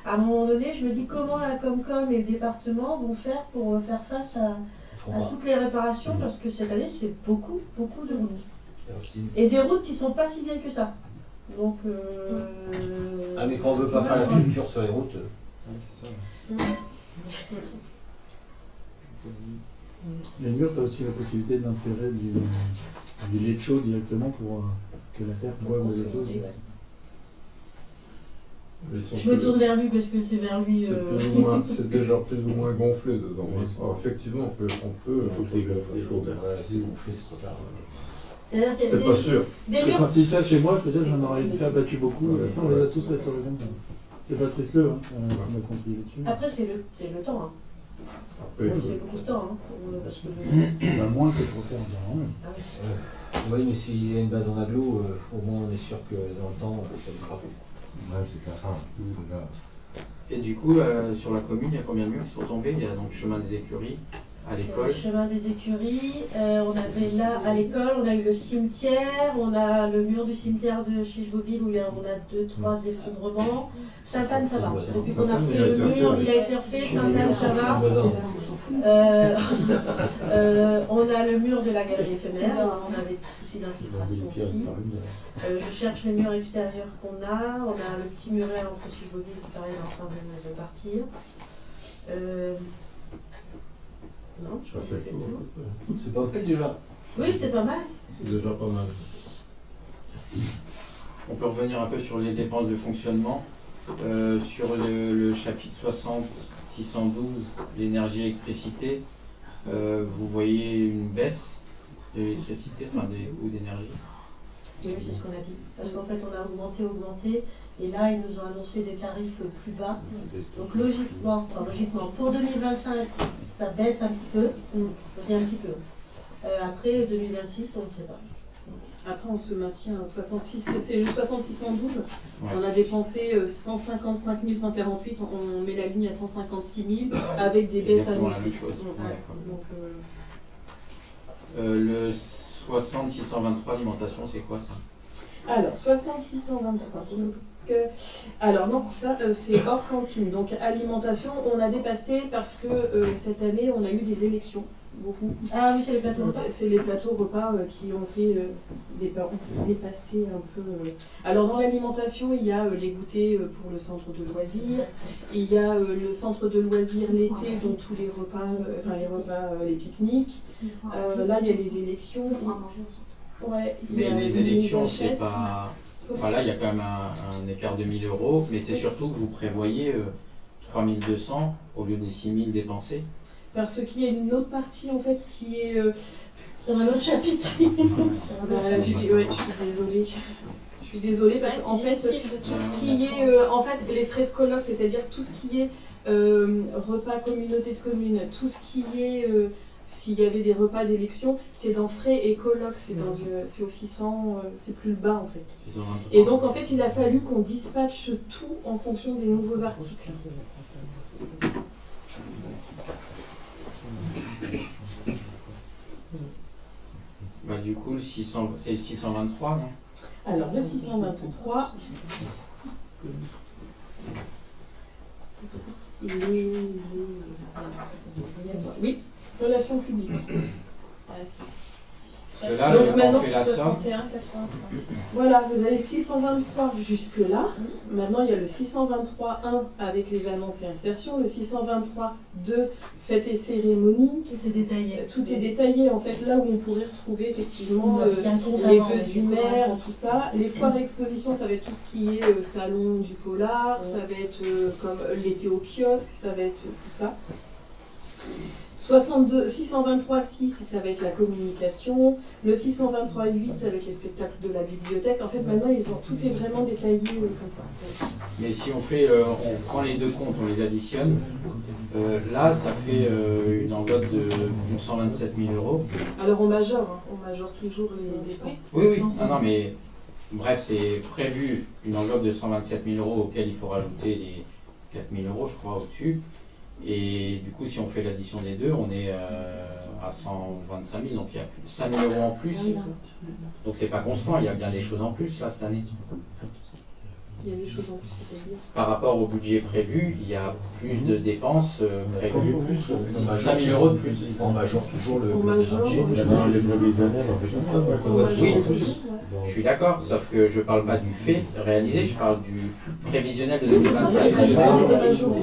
à un moment donné, je me dis comment la Comcom et le département vont faire pour faire face à toutes les réparations, parce que cette année, c'est beaucoup de routes. Et des routes qui sont pas si vieilles que ça. Donc... Ah mais quand on veut pas faire la structure sur les routes... Les murs, tu as aussi la possibilité d'insérer du lait chaud directement pour que la terre pour pourrait consolider. Ils sont Je me plus- tourne vers lui parce que c'est vers lui. C'est plus ou moins- c'est déjà plus ou moins gonflé dedans. Oui. Alors, effectivement, on peut faut que c'est chaud. Voilà, c'est gonflé, c'est trop tard. C'est-à-dire qu'il y a C'est pas sûr. des Parce que murs. quand il ça chez moi, je peux dire, j'en aurais déjà battu beaucoup. On les a tous restaurés comme ça. C'est pas Tristleux, hein, on a conseillé dessus. Après, c'est le temps. Hein. Après, il faut- C'est beaucoup de temps. Hein, parce que Bah, moins que de refaire en disant, ouais. Ah oui. Oui, mais s'il y a une base en aglo, au moins on est sûr que dans le temps, ça ne fera plus. Ouais, c'est ça. Déjà. Et du coup, sur la commune, il y a combien de murs qui sont tombés? Il y a donc chemin des écuries, à l'école. Le chemin des écuries, on avait là à l'école, on a eu le cimetière, on a le mur du cimetière de Chicheboville où on a 2-3 effondrements. Sainte-Anne, ça va. Depuis qu'on a Sainte-Anne, refait il a le été mur, refait, il a été refait. Sainte-Anne, ça va. On a le mur de la galerie éphémère, on avait des soucis d'infiltration aussi. Je cherche les murs extérieurs qu'on a. On a le petit muret entre Chicheboville, c'est pareil, en train de partir. Non, je Ça crois fait que j'ai fait le tour. C'est pas ok déjà. Oui, c'est pas mal. C'est déjà pas mal. On peut revenir un peu sur les dépenses de fonctionnement. Sur le chapitre 60, 612, l'énergie et l'électricité, vous voyez une baisse de l'électricité, enfin des coûts d'énergie. Oui, c'est ce qu'on a dit. Parce qu'en fait, on a augmenté, et là, ils nous ont annoncé des tarifs plus bas. Donc logiquement, pour 2025, ça baisse un petit peu. Je dis un petit peu. Après, 2026, on ne sait pas. Après, on se maintient à 66, c'est le 6612. Ouais. On a dépensé 155 148, on met la ligne à 156 000 avec des baisses Exactement la annoncées. même chose. Ouais, Ouais, donc, Le 60 623, alimentation, c'est quoi ça? alors, 6623. Alors non, ça c'est hors cantine. Donc alimentation, on a dépassé parce que cette année on a eu des élections. Beaucoup. Ah oui, c'est les plateaux repas. C'est les plateaux repas qui ont fait dépasser un peu. Alors dans l'alimentation, il y a les goûters pour le centre de loisirs, il y a le centre de loisirs l'été, dont tous les repas, les pique-niques. Là, il y a les élections. Ouais, il y Mais a les élections, c'est achètes. pas. Enfin là, il y a quand même un écart de 1000 euros, mais c'est surtout que vous prévoyez 3200 au lieu des 6000 dépensés. Parce qu'il y a une autre partie en fait qui est. Sur un autre chapitre. Je suis désolée. Je suis désolée parce qu'en fait, tout ce qui est. En fait, les frais de colloque, c'est-à-dire tout ce qui est repas communauté de communes, tout ce qui est. S'il y avait des repas d'élection, c'est dans frais et colloque, c'est au 600, c'est plus le bas en fait. 623. Et donc en fait, il a fallu qu'on dispatche tout en fonction des nouveaux articles. Bah, du coup, c'est le 623, non? Alors le 623, oui, relations publiques. Parce que là, Donc, on maintenant, fait la somme. 61, 85. Voilà, vous avez le 623 jusque-là. Maintenant, il y a le 623.1 avec les annonces et insertions, le 623.2 fêtes et cérémonies. Tout est détaillé. Tout est détaillé, en fait, là où on pourrait retrouver effectivement Il y a un compte les avant, vœux les du décorations. maire, tout ça. Les foires et expositions, ça va être tout ce qui est salon du polar, ça va être comme l'été au kiosque, ça va être tout ça. 623.6, ça va être la communication. Le 623.8, ça va être les spectacles de la bibliothèque. En fait, maintenant, tout est vraiment détaillé comme ça. Mais si on prend les deux comptes, on les additionne, là, ça fait une enveloppe de plus de 127 000 euros. Alors, on majore toujours les dépenses. Oui, non, mais bref, c'est prévu une enveloppe de 127 000 euros auquel il faut rajouter les 4 000 euros, je crois, au-dessus. Et du coup, si on fait l'addition des deux, on est à 125 000, donc il y a 5 000 euros en plus. Donc c'est pas constant, il y a bien des choses en plus là cette année. Il y a des choses en plus, c'est-à-dire. Par rapport au budget prévu, il y a plus de dépenses prévues, 5 000 euros de plus. On majore toujours le On majore, budget. Dans les prévisionnels, on fait comme ça. On majore Oui, en plus. je suis d'accord, sauf que je parle pas du fait réalisé, je parle du prévisionnel de C'est ça, 2024. il y a des majorations.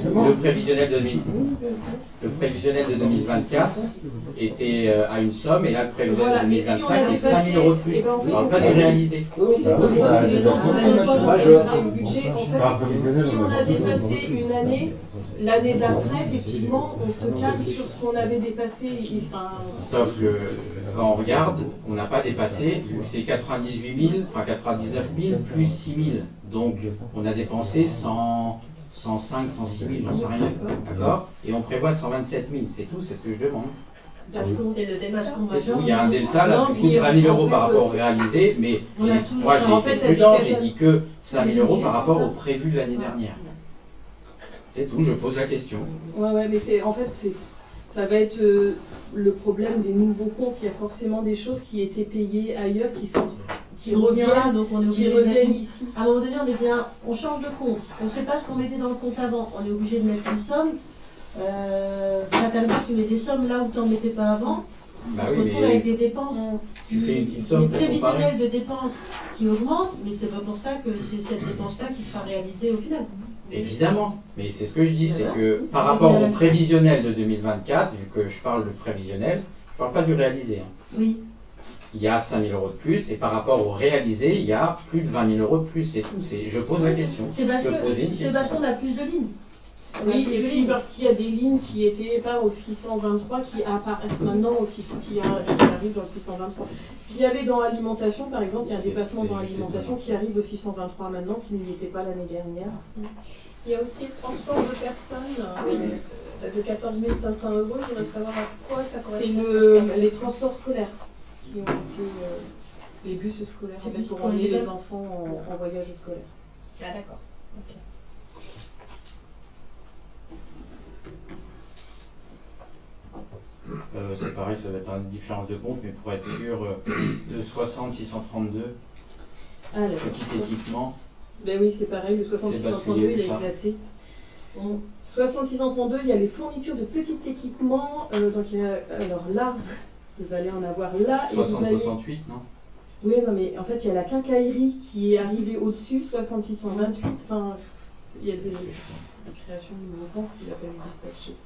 Le prévisionnel de 2024 était à une somme et là le prévisionnel Voilà, mais si on 2025 a est 5 000 euros de plus. dépassé, On ne parle pas du réalisé. Comme ça, tous les ans, on le budget. En fait, si on a dépassé une année, l'année d'après, effectivement, on se calme sur ce qu'on avait dépassé. Enfin, Sauf que quand on regarde, on n'a pas dépassé, vu que c'est 98 000, enfin 99 000 plus 6 000. Donc on a dépensé 105, 106 000, j'en sais rien. D'accord. Et on prévoit 127 000, c'est tout, c'est ce que je demande. Parce qu'on C'est le delta. C'est tout, il y a un delta là Non, qui coûte puis, 20 000 euros en fait, par rapport au c'est- réalisé, mais On a tout- moi en j'ai fait, été elle prudent, est j'ai déjà- dit que 5 000 euros par rapport ça. au prévu de l'année dernière. C'est tout, je pose la question. ouais, mais ça va être le problème des nouveaux comptes. Il y a forcément des choses qui étaient payées ailleurs qui reviennent, donc on est qui obligé de mettre reviennent une- ici. À un moment donné, on est bien, on change de compte. On ne sait pas ce qu'on mettait dans le compte avant. On est obligé de mettre une somme. Fatalement, tu mets des sommes là où tu n'en mettais pas avant. Bah On se oui, retrouve mais avec des dépenses, tu fais une petite des somme pour prévisionnels comparer. de dépenses qui augmentent, mais c'est pas pour ça que c'est cette dépense-là qui sera réalisée au final. Évidemment, mais c'est ce que je dis, c'est que par rapport au prévisionnel de 2024, vu que je parle de prévisionnel, je ne parle pas du réalisé. Hein. Oui. Il y a 5 000 euros de plus, et par rapport au réalisé, il y a plus de 20 000 euros de plus, c'est tout. Je pose la question. C'est parce Je posais une c'est parce qu'on a plus de lignes. Oui, et puis parce qu'il y a des lignes qui étaient pas au 623 qui apparaissent maintenant au 600, qui arrivent dans le 623. Ce qu'il y avait dans l'alimentation, par exemple, il y a un dépassement dans l'alimentation qui arrive au 623 maintenant, qui n'y était pas l'année dernière. Il y a aussi le transport de personnes de 14 500 euros. Je voudrais savoir à quoi ça C'est correspond. les transports scolaires qui ont été les bus scolaires en fait, pour emmener les enfants en voyage scolaire. Ah d'accord. Ok. C'est pareil, ça va être une différence de compte, mais pour être sûr, le 60-632, Alors, petit équipement, ben oui, c'est pareil, le 6632 il a ça. éclaté. 6632, il y a les fournitures de petits équipements. Donc il y a, alors là, vous allez en avoir là. Et vous allez... 60-68, non? Oui, non, mais en fait, il y a la quincaillerie qui est arrivée au-dessus, 6628. Enfin, il y a des créations de nouveaux comptes qu'il a fallu dispatcher.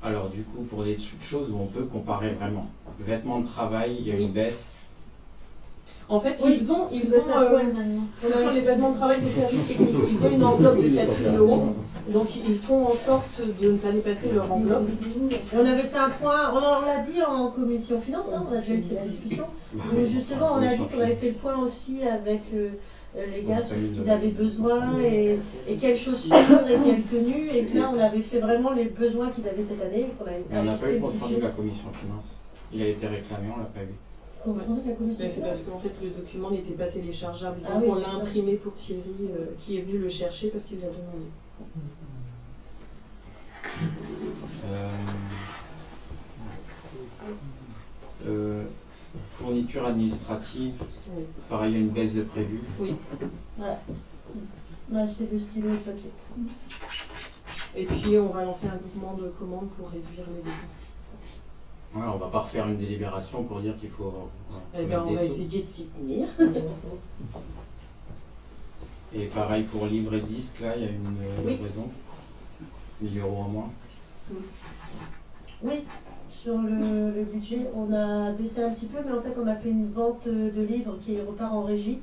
Alors du coup, pour des choses où on peut comparer vraiment, vêtements de travail, il y a une baisse. En fait, Oui. ils ont maintenant. ce sont les vêtements de travail des services techniques. Ils ont une enveloppe de 4 000 euros. Donc, ils font en sorte de ne pas dépasser leur enveloppe. Et on avait fait un point, on l'a dit en commission finance, hein, on a déjà eu cette discussion. Mais justement, on a dit qu'on avait fait le point aussi avec les gars sur ce qu'ils avaient besoin et quelles chaussures et quelles tenues. Et que là, on avait fait vraiment les besoins qu'ils avaient cette année. Et qu'on avait Mais on n'a pas eu ajusté le le compte rendu budget. de la commission finance. Il a été réclamé, on l'a pas eu. Compte rendu de la commission Mais c'est finance. parce qu'en fait, le document n'était pas téléchargeable. Donc, Ah oui, on c'est l'a ça. imprimé pour Thierry, qui est venu le chercher parce qu'il l'a demandé. Fourniture administrative, Oui. pareil, il y a une baisse de prévu. Oui. Non, c'est le stylo et le papier. Et puis, on va lancer un mouvement de commande pour réduire les dépenses. Ouais, on va pas refaire une délibération pour dire qu'il faut. Eh bien, on mettre va des sous. essayer de s'y tenir. Et pareil pour livre et disque, là, il y a une Oui. raison. 1 000 euros en moins. Oui, sur le budget, on a baissé un petit peu, mais en fait, on a fait une vente de livres qui repart en régie,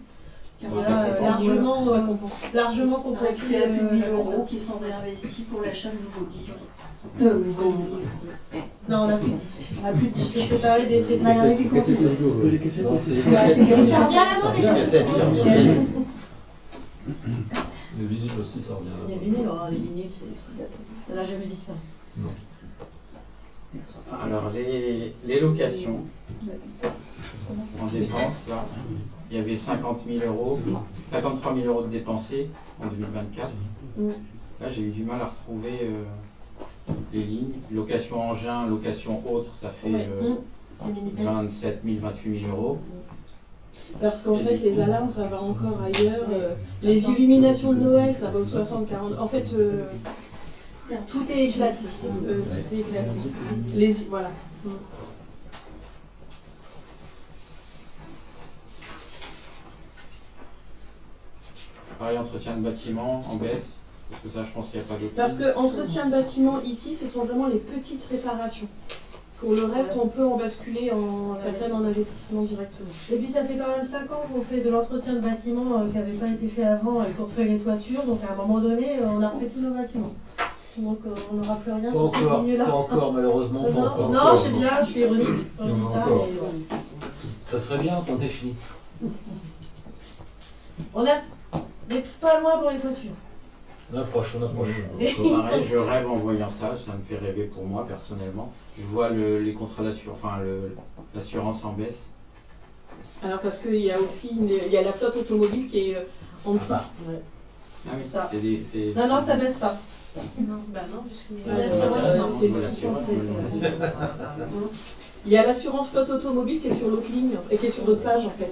qui Ah, ça a compense. largement On a compensé créé à plus de 1000 la euros personne. qui sont réinvestis pour l'achat de nouveaux disques. Non, on n'a plus de disques. On a plus de disques. C'est pareil des CD. On a gardé des On consignes. peut les casser pour ces On a acheté des Ça revient à la mode, les cassettes. cassettes. Les vinyles aussi, ça revient Les là. vinyles, alors les vinyles, ça n'a jamais disparu. Alors, les locations en dépenses, là, il y avait 50 000 euros, 53 000 euros de dépensés en 2024. Là, j'ai eu du mal à retrouver les lignes. Location engin, location autre, ça fait 27 000, 28 000 euros. Parce qu'en fait, les alarmes, ça va encore ailleurs. Les illuminations de Noël, ça va au 60-40. En fait, tout est éclaté. Tout est éclaté. Voilà. Pareil, entretien de bâtiment en baisse. Parce que ça, je pense qu'il n'y a pas d'autre. Parce que entretien de bâtiment, ici, ce sont vraiment les petites réparations. Pour le reste, on peut en basculer en certaines en investissement directement. Et puis ça fait quand même 5 ans qu'on fait de l'entretien de bâtiments qui n'avait pas été fait avant et qu'on refait les toitures. Donc à un moment donné, on a refait tous nos bâtiments. Donc on n'aura plus rien sur cette ligne-là. Pas encore, malheureusement. Pas encore. Non, c'est bien, je suis ironique quand je dis ça. Ça serait bien qu'on ait fini. On a, mais pas loin pour les toitures. On approche. Pareil, je rêve en voyant ça, ça me fait rêver pour moi personnellement. Je vois les contrats d'assurance, l'assurance en baisse. Alors parce qu'il y a aussi il y a la flotte automobile qui est en dessous. Ouais. Ah oui, Ça. c'est... Non, ça baisse pas. Non, bah non, puisque... C'est le 616. Il y a l'assurance flotte automobile qui est sur l'autre ligne, et qui est sur l'autre page en fait.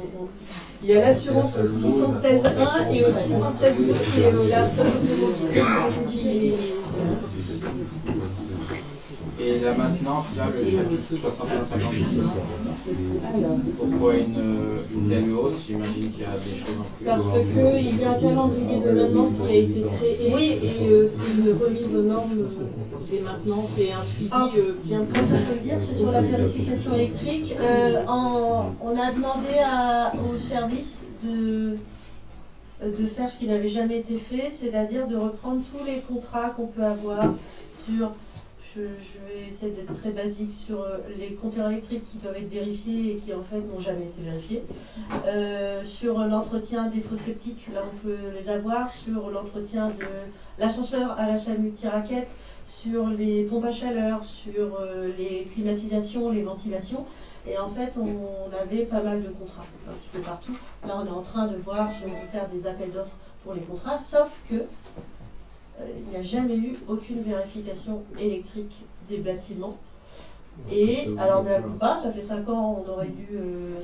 Il y a l'assurance au 616.1 et au 616.2, c'est la flotte automobile qui est... Et la maintenance, là, le chapitre 61-56. Pourquoi une telle hausse? J'imagine qu'il y a des choses en plus. Parce qu'il y a un calendrier de maintenance qui a été créé et c'est une remise aux normes des maintenances et un suivi bien plus. Ça, je peux le dire, c'est sur la vérification électrique. On a demandé au service de faire ce qui n'avait jamais été fait, c'est-à-dire de reprendre tous les contrats qu'on peut avoir sur... Je vais essayer d'être très basique sur les compteurs électriques qui doivent être vérifiés et qui en fait n'ont jamais été vérifiés. Sur l'entretien des fosses septiques, là on peut les avoir. Sur l'entretien de l'ascenseur à l'achat multi-raquette, sur les pompes à chaleur, sur les climatisations, les ventilations. Et en fait on avait pas mal de contrats un petit peu partout. Là on est en train de voir si on peut faire des appels d'offres pour les contrats, sauf que il n'y a jamais eu aucune vérification électrique des bâtiments. Et alors, mais la plupart, ça fait 5 ans, on aurait dû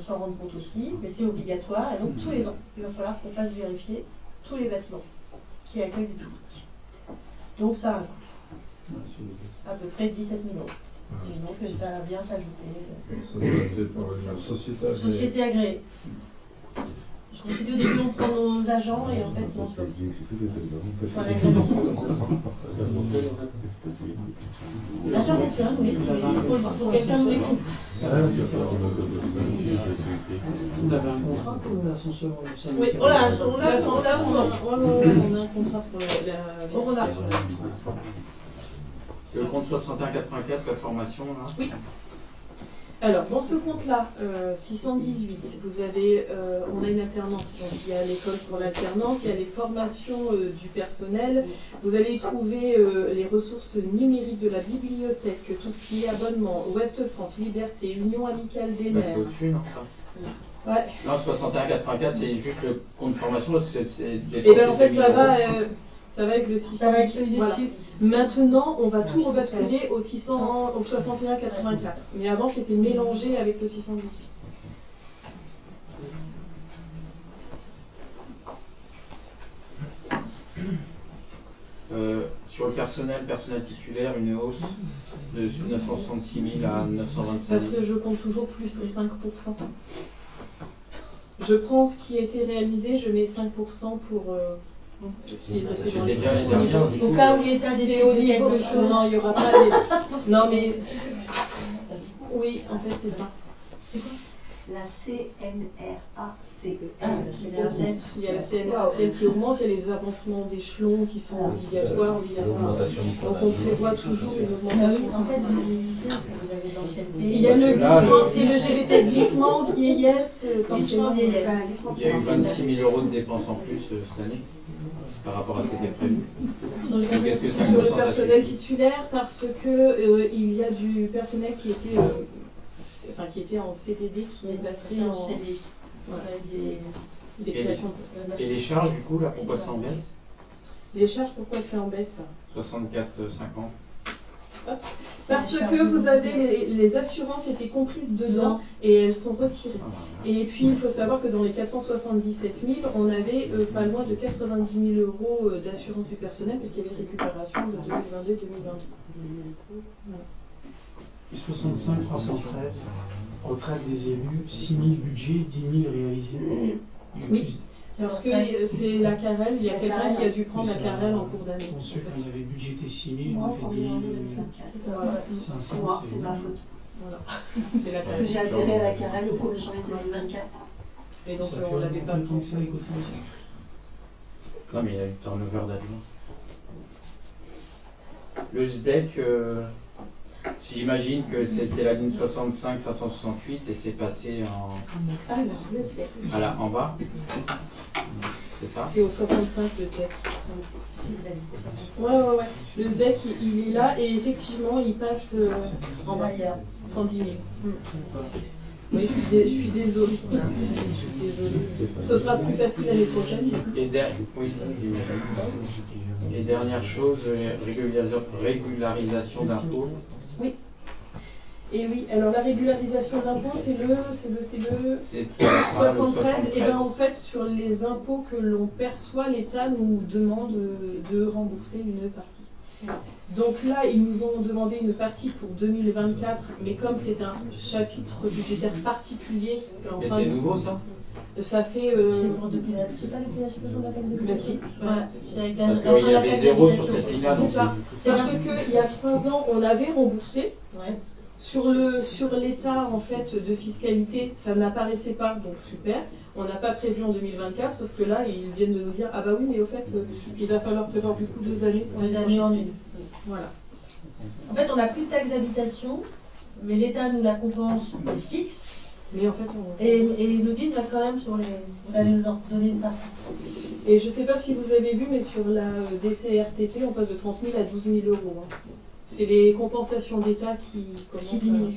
s'en rendre compte aussi, mais c'est obligatoire. Et donc, tous les ans, il va falloir qu'on fasse vérifier tous les bâtiments qui accueillent du public. Donc, ça a un coût. À peu près 17 millions. Et donc, ça vient s'ajouter. Ça doit être fait par une société agréée. Société agréée. Je me suis dit au début on prend nos agents et en fait non, c'est pas possible. La surveillance, oui, il faut quelqu'un nous l'écoute. On avait un contrat pour l'ascenseur. Oui, on a un contrat pour la... On a. Le compte 6184, la formation, là. Oui. Alors, dans ce compte-là, 618, vous avez, on a une alternance. Donc, il y a l'école pour l'alternance, il y a les formations du personnel. Vous allez y trouver les ressources numériques de la bibliothèque, tout ce qui est abonnement, Ouest France, Liberté, Union Amicale des Bah, maires. c'est au-dessus, non ça Ouais. Non, 6184, c'est juste le compte formation parce que c'est des. Et bien, en fait, ça va avec le 600. Ça va avec le voilà. dessus. Maintenant, on va tout rebasculer au 600, au 61,84. Mais avant, c'était mélangé avec le 618. Sur le personnel titulaire, une hausse de 966 000 à 925 000. Parce que je compte toujours plus les 5%. Je prends ce qui a été réalisé, je mets 5% pour... C'était déjà les dernières. Au cas où l'État c'est décide au de niveau. quelque chose. Non, il n'y aura pas des... Non, mais... Oui, en fait, c'est ça. La CNRACE. Ah, la CNRACE. Il y a la CNRACE qui augmente, il y a les avancements d'échelons qui sont obligatoires. Donc on prévoit toujours une augmentation. En fait, c'est les lycées que vous avez d'ancienneté. Il y a le glissement, c'est le GBT glissement, vieillesse. Glissement, vieillesse. Il y a eu 26 000 € de dépenses en plus cette année par rapport à ce qui était prévu. Qu'est-ce que c'est Sur le personnel titulaire, parce que il y a du personnel qui était en CDD qui est passé en CD. Des créations de personnel. Et les charges, du coup, là, pourquoi c'est en baisse? Les charges, pourquoi c'est en baisse? 64,50. Parce que vous avez les assurances étaient comprises dedans et elles sont retirées. Et puis il faut savoir que dans les 477 000, on avait pas loin de 90 000 € d'assurance du personnel puisqu'il y avait récupération de 2022-2022. 65 313, retraite des élus, 6 000 budgets, 10 000 réalisés. Oui. Parce que c'est la carrelle, il y a quelqu'un qui a dû prendre la carrelle en cours d'année. Pour ceux qui avaient budgété 6 000, on fait 10 000. C'est moi, c'est ma faute. Voilà. C'est la Parce que carrelle. j'ai atterri à la carrelle au 1er janvier 2024. Et donc Ça on fait l'avait pas longtemps que ça, les cotisations. Non, mais il y a eu turnover d'adjoint. Le SDEC, si j'imagine que c'était la ligne 65 568 et c'est passé en. Alors, le SDEC. Voilà, en bas. C'est ça? C'est au 65 le SDEC. Ouais. Le SDEC, il est là et effectivement, il passe en bas. 110 000. Oui, je suis désolée. Ce sera plus facile l'année prochaine. Oui, et dernière chose, régularisation d'impôts. Oui. Et oui, alors la régularisation d'impôts, c'est le 73. Et bien en fait, sur les impôts que l'on perçoit, l'État nous demande de rembourser une partie. Donc là, ils nous ont demandé une partie pour 2024, mais comme c'est un chapitre budgétaire particulier, Et c'est nouveau ça? Ça fait. C'est pas depuis la suppression de la taxe de Merci. Ouais. Parce qu'il y avait zéro sur cette ligne-là. C'est ça. Parce qu'il y a 3 ans, on avait remboursé. Ouais. Sur l'état en fait de fiscalité, ça n'apparaissait pas, donc super. On n'a pas prévu en 2024, sauf que là, ils viennent de nous dire ah bah oui, mais au fait, il va falloir prévoir du coup 2 années. 2 années en une. Voilà. En fait, on n'a plus de taxe d'habitation, mais l'État nous la compense fixe. Mais en fait, et ils nous disent quand même sur les. Vous allez nous en donner une partie. Et je ne sais pas si vous avez vu, mais sur la DCRTP, on passe de 30 000 à 12 000 euros. Hein. C'est les compensations d'État qui diminuent.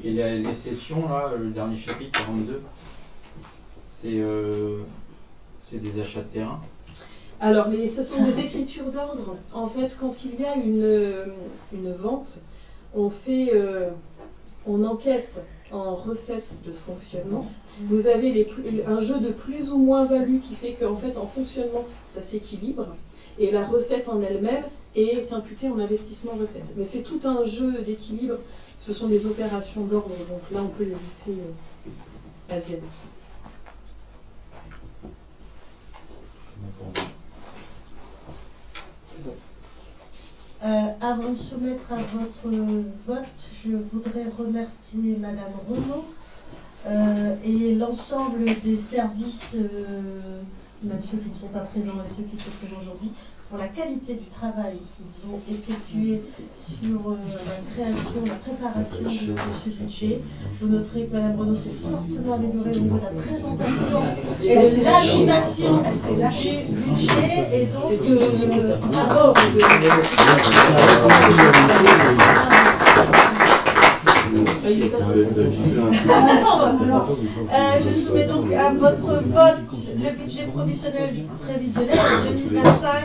Et les sessions, là, le dernier chapitre, 42, c'est des achats de terrain. Alors, ce sont des écritures d'ordre. En fait, quand il y a une vente, on encaisse en recettes de fonctionnement. Vous avez un jeu de plus ou moins value qui fait qu'en fait, en fonctionnement, ça s'équilibre. Et la recette en elle-même est imputée en investissement recette. Mais c'est tout un jeu d'équilibre. Ce sont des opérations d'ordre. Donc là, on peut les laisser à Z. Avant de soumettre à votre vote, je voudrais remercier Madame Renaud et l'ensemble des services, même ceux qui ne sont pas présents et ceux qui sont présents aujourd'hui, pour la qualité du travail qu'ils ont effectué sur la création, la préparation de ce budget. Vous noterez que Mme Renaud s'est fortement améliorée au niveau de la présentation et de l'animation du budget. Et donc, bravo. Je soumets donc à votre vote le budget provisionnel prévisionnel de 2025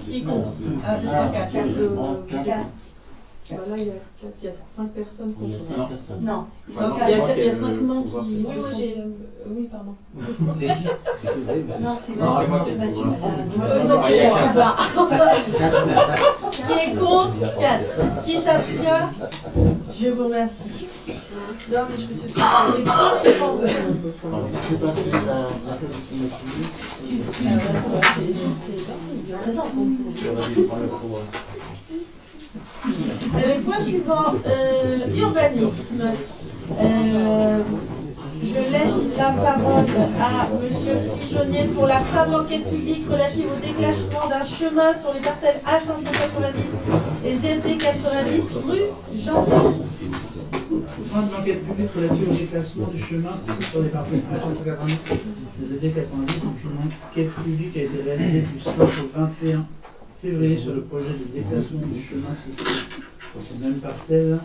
qui compte à 4. Voilà, il y a 5 personnes. Il y a 5 personnes. Non, il y a 5 mains qui. Oui, moi j'ai. Oui, pardon. C'est qui? Non, c'est moi c'est qui battu, Qui est contre? 4. Qui s'abstient? Je vous remercie. Non, mais je me suis trompée. Je vais passer la fête de signature. Le point suivant, urbanisme. Je laisse la parole à M. Pigeonnier pour la fin de l'enquête publique relative au déclenchement d'un chemin sur les parcelles A590 et ZD 90 rue Jean. Fin de l'enquête publique relative au déclassement du chemin sur les parcelles A590 et ZD 90. Une enquête publique a été réalisée du 5 au 21 février sur le projet de déclassement du chemin sur ces mêmes parcelles.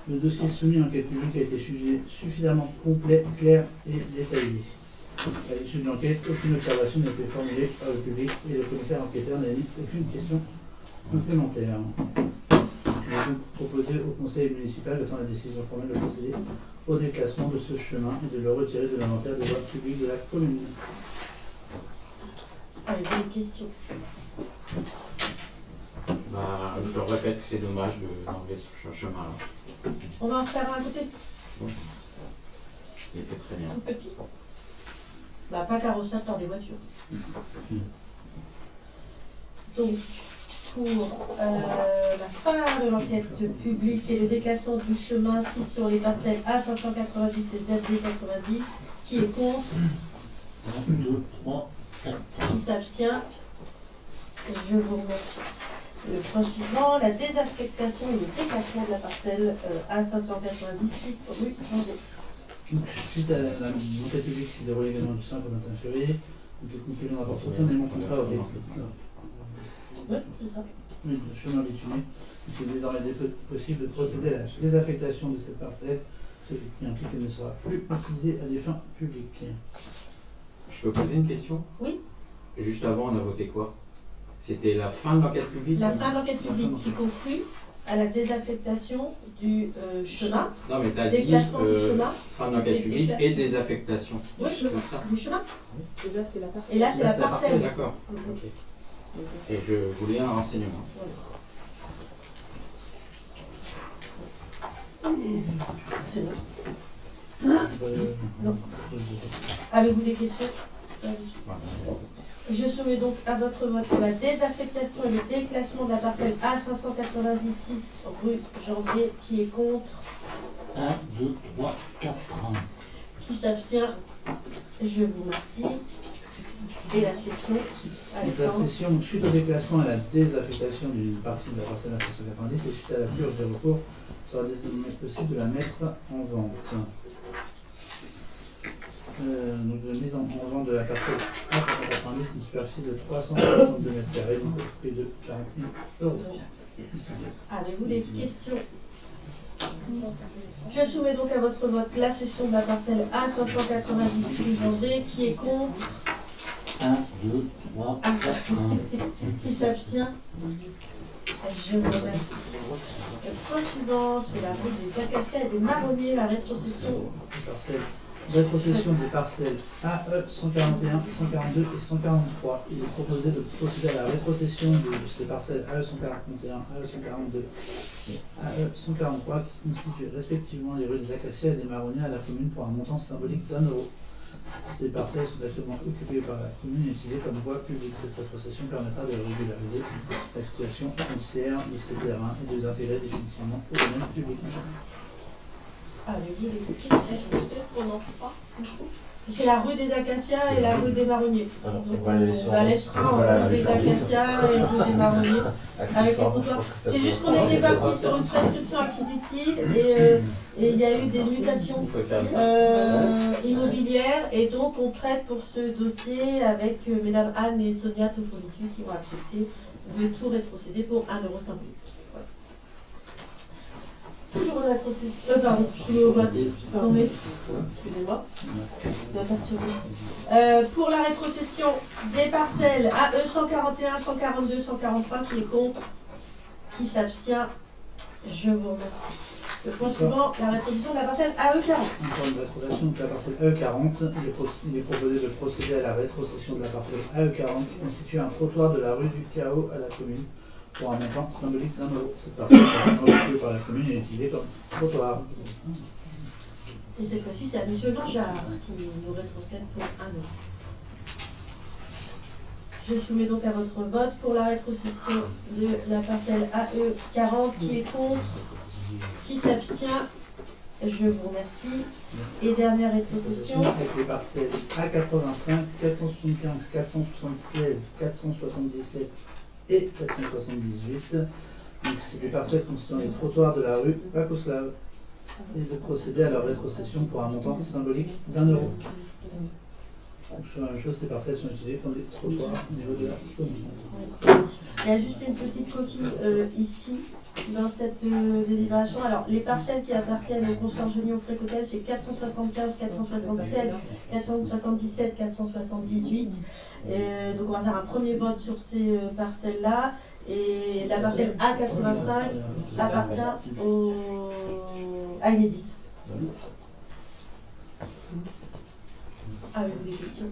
Le dossier soumis à l'enquête publique a été jugé suffisamment complet, clair et détaillé. À l'issue de l'enquête, aucune observation n'a été formulée par le public et le commissaire enquêteur n'a émis aucune question complémentaire. Il est donc proposé au conseil municipal de prendre la décision formelle de procéder au déclassement de ce chemin et de le retirer de l'inventaire des voies publiques de la commune. Allez, des questions. Je répète que c'est dommage d'enlever ce chemin-là. On va en faire un à côté. qui était très bien. Tout petit. Bah, pas carrossable par des voitures. Donc, pour la fin de l'enquête publique et le déclassement du chemin 6 sur les parcelles A590 et ZB90, qui est contre? 1, 2, 3, 4. Qui s'abstient? Je vous remercie. Le point suivant, la désaffectation et le déclassement de la parcelle A590 rue Angers. Donc, suite à la montée publique qui s'est déroulée également du 5 au 21 février, donc les conclusions n'apportent aucun élément contraire au Oui, c'est ça. le chemin bituminé. Il est désormais possible de procéder à la désaffectation de cette parcelle, ce qui implique qu'elle ne sera plus utilisée à des fins publiques. Je peux poser une question? Oui. Juste avant, on a voté quoi? C'était la fin de l'enquête publique? La fin de l'enquête publique qui conclut à la désaffectation du chemin. Non, mais t'as dit déclassement du chemin. fin de l'enquête publique et désaffectation. Oui, comme ça. du chemin. Et là, c'est la parcelle. Et là, c'est la parcelle. D'accord. Ok. Et je voulais un renseignement. C'est bon. Non. Avez-vous des questions? Je soumets donc à votre vote la désaffectation et le déclassement de la parcelle A596 rue Janvier. Qui est contre? 1, 2, 3, 4. Qui s'abstient? Je vous remercie. Et la session, Donc, la session, suite au déclassement et à la désaffectation d'une partie de la parcelle A590 et suite à la purge des recours, sera désormais possible de la mettre en vente. Donc de mise en vente de la parcelle A590, une superficie de 362 m², donc au prix de 40 000 €. avez-vous des questions? Je soumets donc à votre vote la cession de la parcelle A590 rue Janvier. Qui est contre? 1, 2, 3, 4. Qui s'abstient? Je vous remercie. Le point suivant, c'est la route des acacias et des marronniers, la rétrocession. Rétrocession des parcelles AE 141, 142 et 143. Il est proposé de procéder à la rétrocession de ces parcelles AE 141, AE 142 et AE 143 qui constituent respectivement les rues des Acacias et des Marronniers à la commune pour un montant symbolique d'1 €. Ces parcelles sont actuellement occupées par la commune et utilisées comme voie publique. Cette rétrocession permettra de régulariser la situation foncière de ces terrains et de les intégrer définitivement au domaine public. Avez-vous des questions? Est-ce que c'est ce qu'on en fera? C'est la rue des Acacias et la rue des Marronniers. Alors, Donc on va aller sur- on la laissera en rue des Acacias et rue des Marronniers avec les comptoirs. C'est juste qu'on était parti sur une prescription acquisitive et il y a eu des mutations immobilières et donc on traite pour ce dossier avec mesdames Anne et Sonia Tofolitu qui ont accepté de tout rétrocéder pour 1 € symbolique. Toujours une rétrocession. Pardon, je suis au vote. Non mais, excusez-moi. Pour la rétrocession des parcelles AE 141, 142, 143, qui est contre? Qui s'abstient? Je vous remercie. Le point suivant, la rétrocession de la parcelle AE 40. Encore une rétrocession de la parcelle AE40. Il est proposé de procéder à la rétrocession de la parcelle AE40 qui constitue un trottoir de la rue du Chaos à la commune pour un montant symbolique d'1 €. Cette parcelle est occupée par la commune et utilisée comme trottoir. Et cette fois-ci, c'est à M. Langeard qui nous rétrocède pour 1 €. Je soumets donc à votre vote pour la rétrocession de la parcelle AE40. Qui est contre? Qui s'abstient? Je vous remercie. Et dernière rétrocession. Avec les parcelles A85, 475, 476, 477 et 478. Donc, c'est des parcelles constituant les trottoirs de la rue Pacoslav. Et de procéder à leur rétrocession pour un montant symbolique d'1 €. Donc, sur la même chose, ces parcelles sont utilisées comme des trottoirs au niveau de la commune. Il y a juste une petite coquille ici, dans cette délibération. Alors, les parcelles qui appartiennent au consort Géniaux Frécotel, c'est 475, 476, 477, 478. Donc, on va faire un premier vote sur ces parcelles-là. Et la parcelle A85 appartient à Enedis. Avez-vous des questions?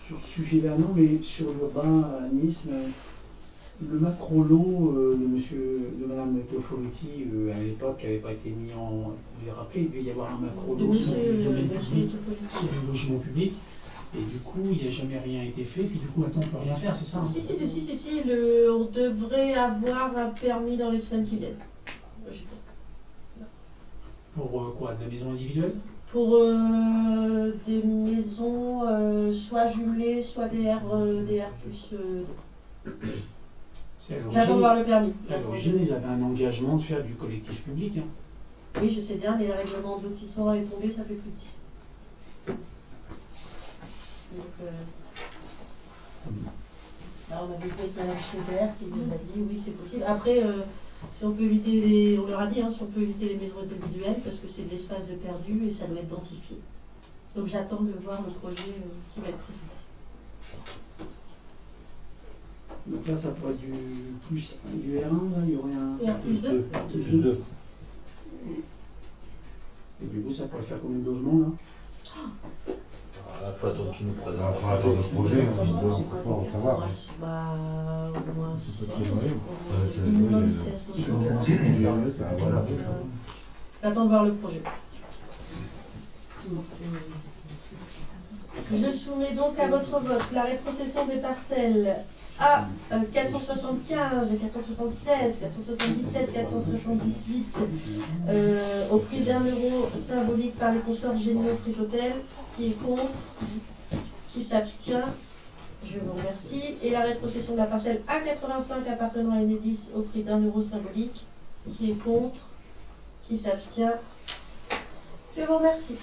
Sur ce sujet-là, non, mais sur l'urbanisme, Le macro-lot de Madame Tofoliti, à l'époque, n'avait pas été mis en... Vous l'avez rappelé, il devait y avoir un macro-lot sur le domaine public, sur le logement public. Et du coup, il n'y a jamais rien été fait. Puis du coup, maintenant, on ne peut rien faire, c'est ça? Si, on devrait avoir un permis dans les semaines qui viennent. Pour quoi? De la maison individuelle? Pour des maisons soit jumelées, soit des R+. J'attends de voir le permis. À l'origine, ils avaient un engagement de faire du collectif public. Hein. Oui, je sais bien, mais le règlement de lotissement est tombé, ça fait plus de 10. Donc, là, on avait fait avec Mme Schneider qui nous a dit oui, c'est possible. Après, si on peut éviter les. On leur a dit, hein, si on peut éviter les maisons individuelles, parce que c'est de l'espace de perdu et ça doit être densifié. Donc j'attends de voir le projet qui va être présenté. Donc là, ça pourrait être du R1, là, il y aurait un. R+2. R+2. Et du coup, ça pourrait faire combien de logements, là? Il faut attendre qu'ils nous présente. Il faut attendre le projet, on va savoir. Au moins 16. Minimum 16 logements. J'attends de voir le projet. Je soumets donc à votre vote la rétrocession des parcelles A 475, 476, 477, 478 au prix d'1 euro symbolique par les consorts généraux Fricotel. Qui est contre? Qui s'abstient? Je vous remercie. Et la rétrocession de la parcelle A85 appartenant à Enedis au prix d'1 euro symbolique. Qui est contre? Qui s'abstient? Je vous remercie.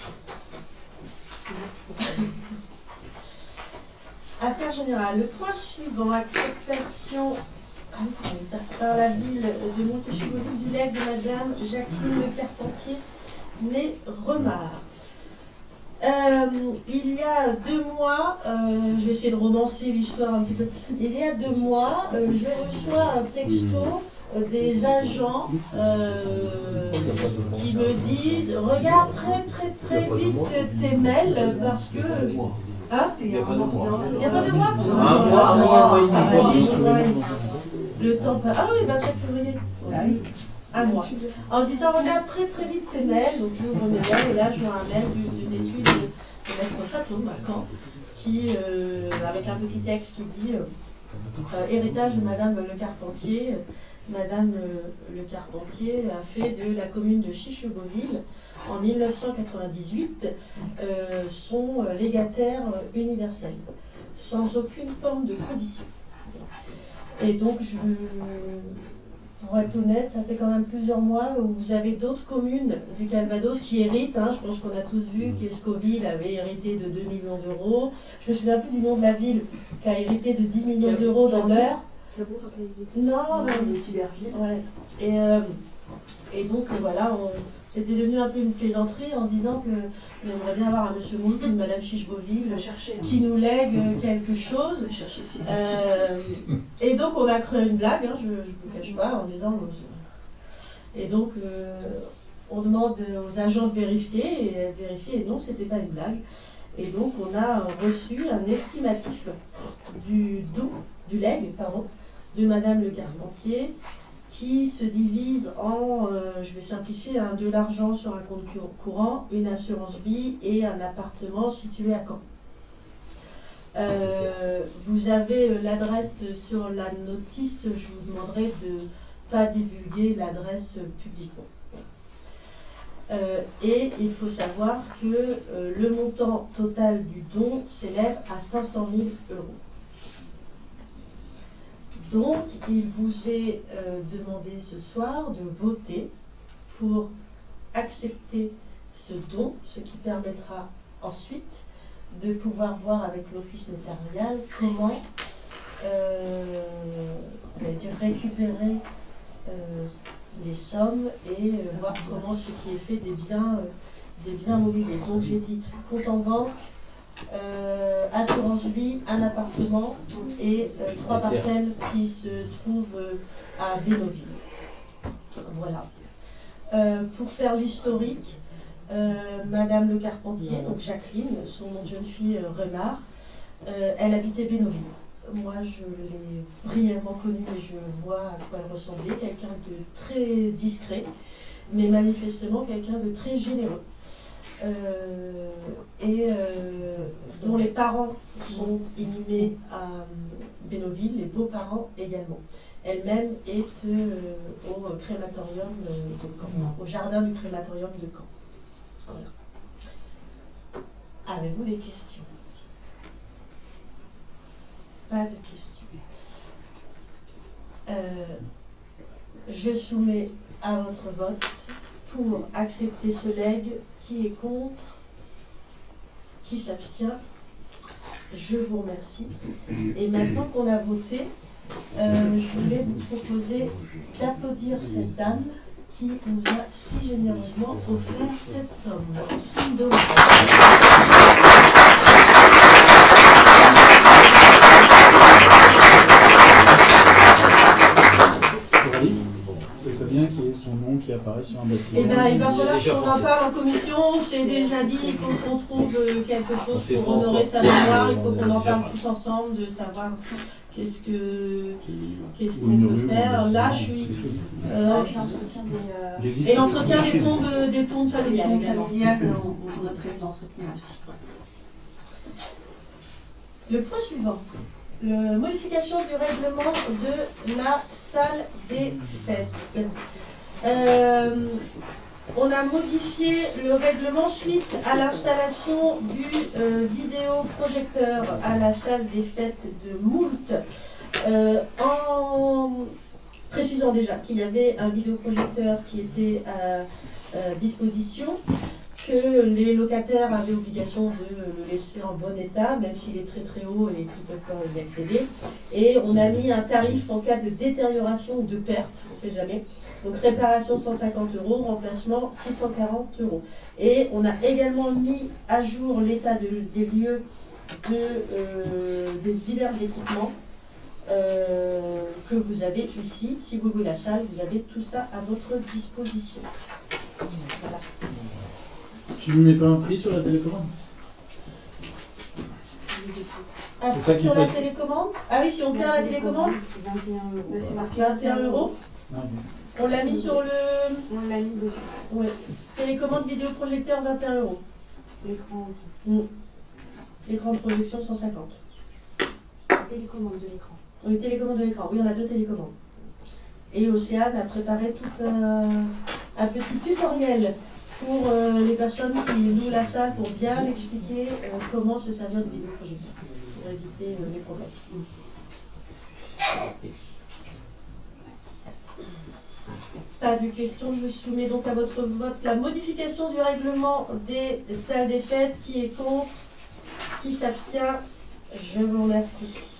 Affaires générales. Le point suivant, acceptation par la ville de Montéchevaulieu du legs de Madame Jacqueline Le Carpentier, née Remard. Il y a 2 mois, je vais essayer de romancer l'histoire un petit peu. Il y a 2 mois, je reçois un texto des agents qui me disent regarde très vite tes mails parce que. Ah, il n'y a pas de mois. Il n'y a pas de mois? Un mois et demi. Le temps passe. Ah oui, 27 février. Un mois. En disant regarde très vite tes mails, donc j'ouvre mes mails et là je vois un mail d'une étude de maître Fatoum à Caen qui, avec un petit texte qui dit héritage de Madame Le Carpentier. Madame Le Carpentier a fait de la commune de Chicheboville en 1998 son légataire universel, sans aucune forme de condition. Et donc, pour être honnête, ça fait quand même plusieurs mois où vous avez d'autres communes du Calvados qui héritent. Hein, je pense qu'on a tous vu qu'Escoville avait hérité de 2 millions d'euros. Je me souviens plus du nom de la ville qui a hérité de 10 millions d'euros dans l'heure. Non, Tiberville. Ouais. Et donc voilà, c'était devenu un peu une plaisanterie en disant que on aimerait bien avoir un monsieur Moult ou une madame Chicheboville qui nous lègue quelque chose. Et donc on a créé une blague, hein, je ne vous cache pas, en disant. Et donc on demande aux agents de vérifier, et elles vérifient, et non, c'était pas une blague. Et donc on a reçu un estimatif du legs, de Madame Le Carpentier, qui se divise en, je vais simplifier, de l'argent sur un compte courant, une assurance vie et un appartement situé à Caen. Vous avez l'adresse sur la notice, je vous demanderai de ne pas divulguer l'adresse publiquement. Et il faut savoir que le montant total du don s'élève à 500 000 €. Donc, il vous est demandé ce soir de voter pour accepter ce don, ce qui permettra ensuite de pouvoir voir avec l'office notarial comment récupérer les sommes et voir comment ce qui est fait des biens mobiliers. Donc, j'ai dit compte en banque, assurance vie, un appartement et 3 parcelles qui se trouvent à Bénoville. Voilà. Pour faire l'historique, Madame Le Carpentier, donc Jacqueline, son nom de jeune fille Renard, elle habitait Bénoville. moi je l'ai brièvement connue et je vois à quoi elle ressemblait, quelqu'un de très discret, mais manifestement quelqu'un de très généreux. Dont les parents sont inhumés à Bénouville, les beaux-parents également. Elle-même est au crématorium de Caen, au jardin du crématorium de Caen. Voilà. Avez-vous des questions? Pas de questions. Je soumets à votre vote pour accepter ce legs. Qui est contre? Qui s'abstient? Je vous remercie. Et maintenant qu'on a voté, je voulais vous proposer d'applaudir cette dame qui nous a si généreusement offert cette somme d'euros. Ce serait bien qu'il y ait son nom qui apparaît sur un bâtiment. Eh bien, il va falloir qu'on en parle en commission. C'est déjà dit, il faut qu'on trouve quelque chose pour honorer sa mémoire. Il faut qu'on en parle tous ensemble, de savoir qu'est-ce qu'on peut faire. Là, je suis... et l'entretien des tombes familiales. On a prévu d'entretenir aussi. Le point suivant. La modification du règlement de la salle des fêtes. On a modifié le règlement suite à l'installation du vidéoprojecteur à la salle des fêtes de Moult, en précisant déjà qu'il y avait un vidéoprojecteur qui était à disposition, que les locataires avaient obligation de le laisser en bon état, même s'il est très très haut et qu'ils peuvent pas y accéder. Et on a mis un tarif en cas de détérioration ou de perte, on ne sait jamais. Donc réparation 150 €, remplacement 640 €. Et on a également mis à jour l'état des lieux des divers équipements que vous avez ici. Si vous louez la salle, vous avez tout ça à votre disposition. Voilà. Tu ne mets pas un prix sur la télécommande? Un C'est ça prix qui sur la paye. télécommande? Ah oui, si on perd la télécommande? 21 €. C'est marqué 21 €. Ah, oui. On l'a mis sur le... On l'a mis dessus. Oui. Télécommande vidéoprojecteur 21 €. L'écran aussi. Écran de projection 150. Télécommande de l'écran. Oui, télécommande de l'écran. Oui, on a 2 télécommandes. Et Océane a préparé tout un petit tutoriel pour les personnes qui louent la salle pour bien expliquer comment se servir du vidéoprojecteur pour éviter les problèmes. Pas de questions, je soumets donc à votre vote la modification du règlement des salles des fêtes. Qui est contre? Qui s'abstient? Je vous remercie.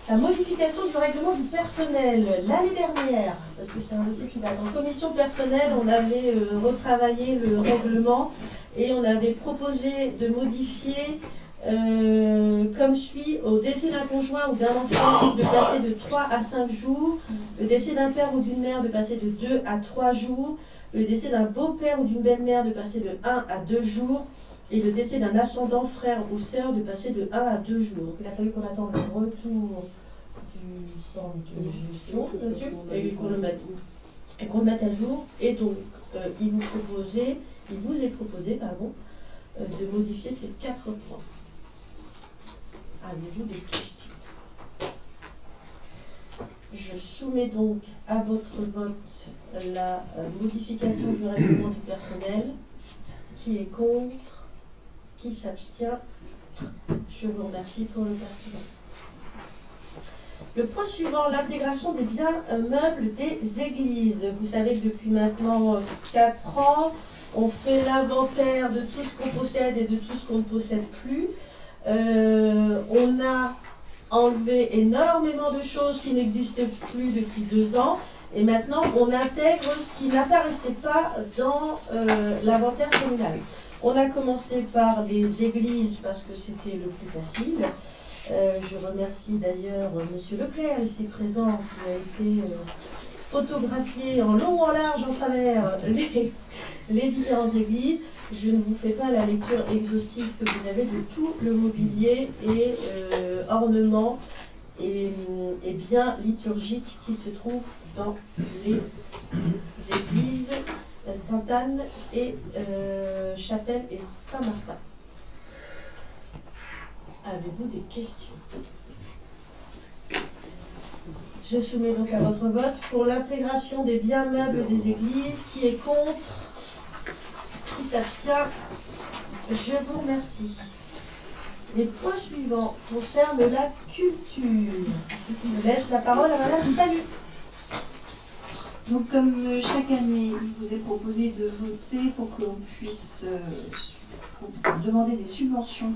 La modification du règlement du personnel. L'année dernière, parce que c'est un dossier qui va en commission personnelle, on avait retravaillé le règlement et on avait proposé de modifier comme suit: au décès d'un conjoint ou d'un enfant de passer de 3 à 5 jours, le décès d'un père ou d'une mère de passer de 2 à 3 jours, le décès d'un beau-père ou d'une belle-mère de passer de 1 à 2 jours, et le décès d'un ascendant, frère ou sœur, de passer de 1 à 2 jours. Donc il a fallu qu'on attende le retour du centre de gestion là-dessus, et qu'on le mette à jour. Et donc, il vous est proposé de modifier ces 4 points. Avez-vous des questions? Je soumets donc à votre vote la modification du règlement du personnel. Qui est contre? Qui s'abstient? Je vous remercie pour le personnel. Le point suivant, l'intégration des biens meubles des églises. Vous savez que depuis maintenant 4 ans, on fait l'inventaire de tout ce qu'on possède et de tout ce qu'on ne possède plus. On a enlevé énormément de choses qui n'existent plus depuis 2 ans. Et maintenant, on intègre ce qui n'apparaissait pas dans l'inventaire communal. On a commencé par les églises parce que c'était le plus facile. Je remercie d'ailleurs Monsieur Leclerc, ici présent, qui a été photographié en long, en large, en travers les différentes églises. Je ne vous fais pas la lecture exhaustive que vous avez de tout le mobilier et ornements et biens liturgiques qui se trouvent dans les églises Sainte-Anne et Chapelle et Saint-Martin. Avez-vous des questions? Je soumets donc à votre vote pour l'intégration des biens meubles des églises. Qui est contre? Qui s'abstient? Je vous remercie. Les points suivants concernent la culture. Je laisse la parole à Madame Palu. Donc, comme chaque année, il vous est proposé de voter pour que l'on puisse demander des subventions,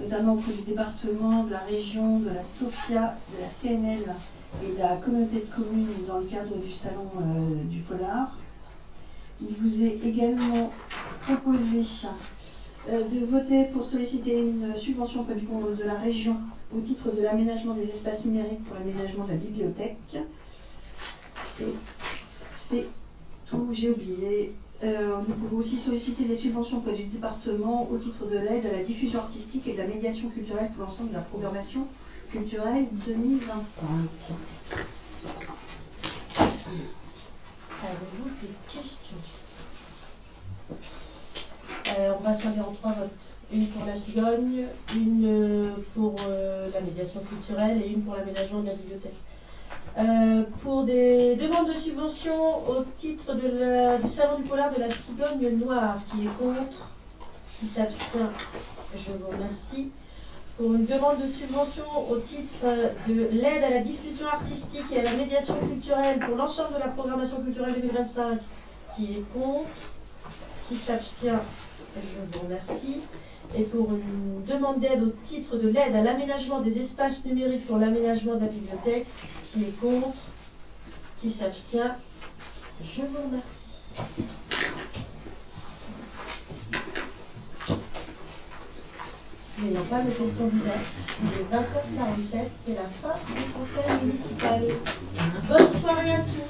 notamment pour les départements, de la région, de la SOFIA, de la CNL et de la communauté de communes dans le cadre du salon du Polar. Il vous est également proposé de voter pour solliciter une subvention auprès du compte de la région au titre de l'aménagement des espaces numériques pour l'aménagement de la bibliothèque. Et c'est tout, j'ai oublié. Nous pouvons aussi solliciter des subventions auprès du département au titre de l'aide à la diffusion artistique et de la médiation culturelle pour l'ensemble de la programmation culturelle 2025. Avez-vous des questions? On va s'en aller en 3 votes. Une pour la cigogne, une pour la médiation culturelle et une pour l'aménagement de la bibliothèque. Pour des demandes de subvention au titre du salon du Polar de la cigogne noire, qui est contre, qui s'abstient, je vous remercie. Pour une demande de subvention au titre de l'aide à la diffusion artistique et à la médiation culturelle pour l'ensemble de la programmation culturelle 2025, qui est contre, qui s'abstient, je vous remercie. Et pour une demande d'aide au titre de l'aide à l'aménagement des espaces numériques pour l'aménagement de la bibliothèque, qui est contre, qui s'abstient, je vous remercie. N'ayant pas de questions diverses, il est 20h47, c'est la fin du conseil municipal. Bonne soirée à tous.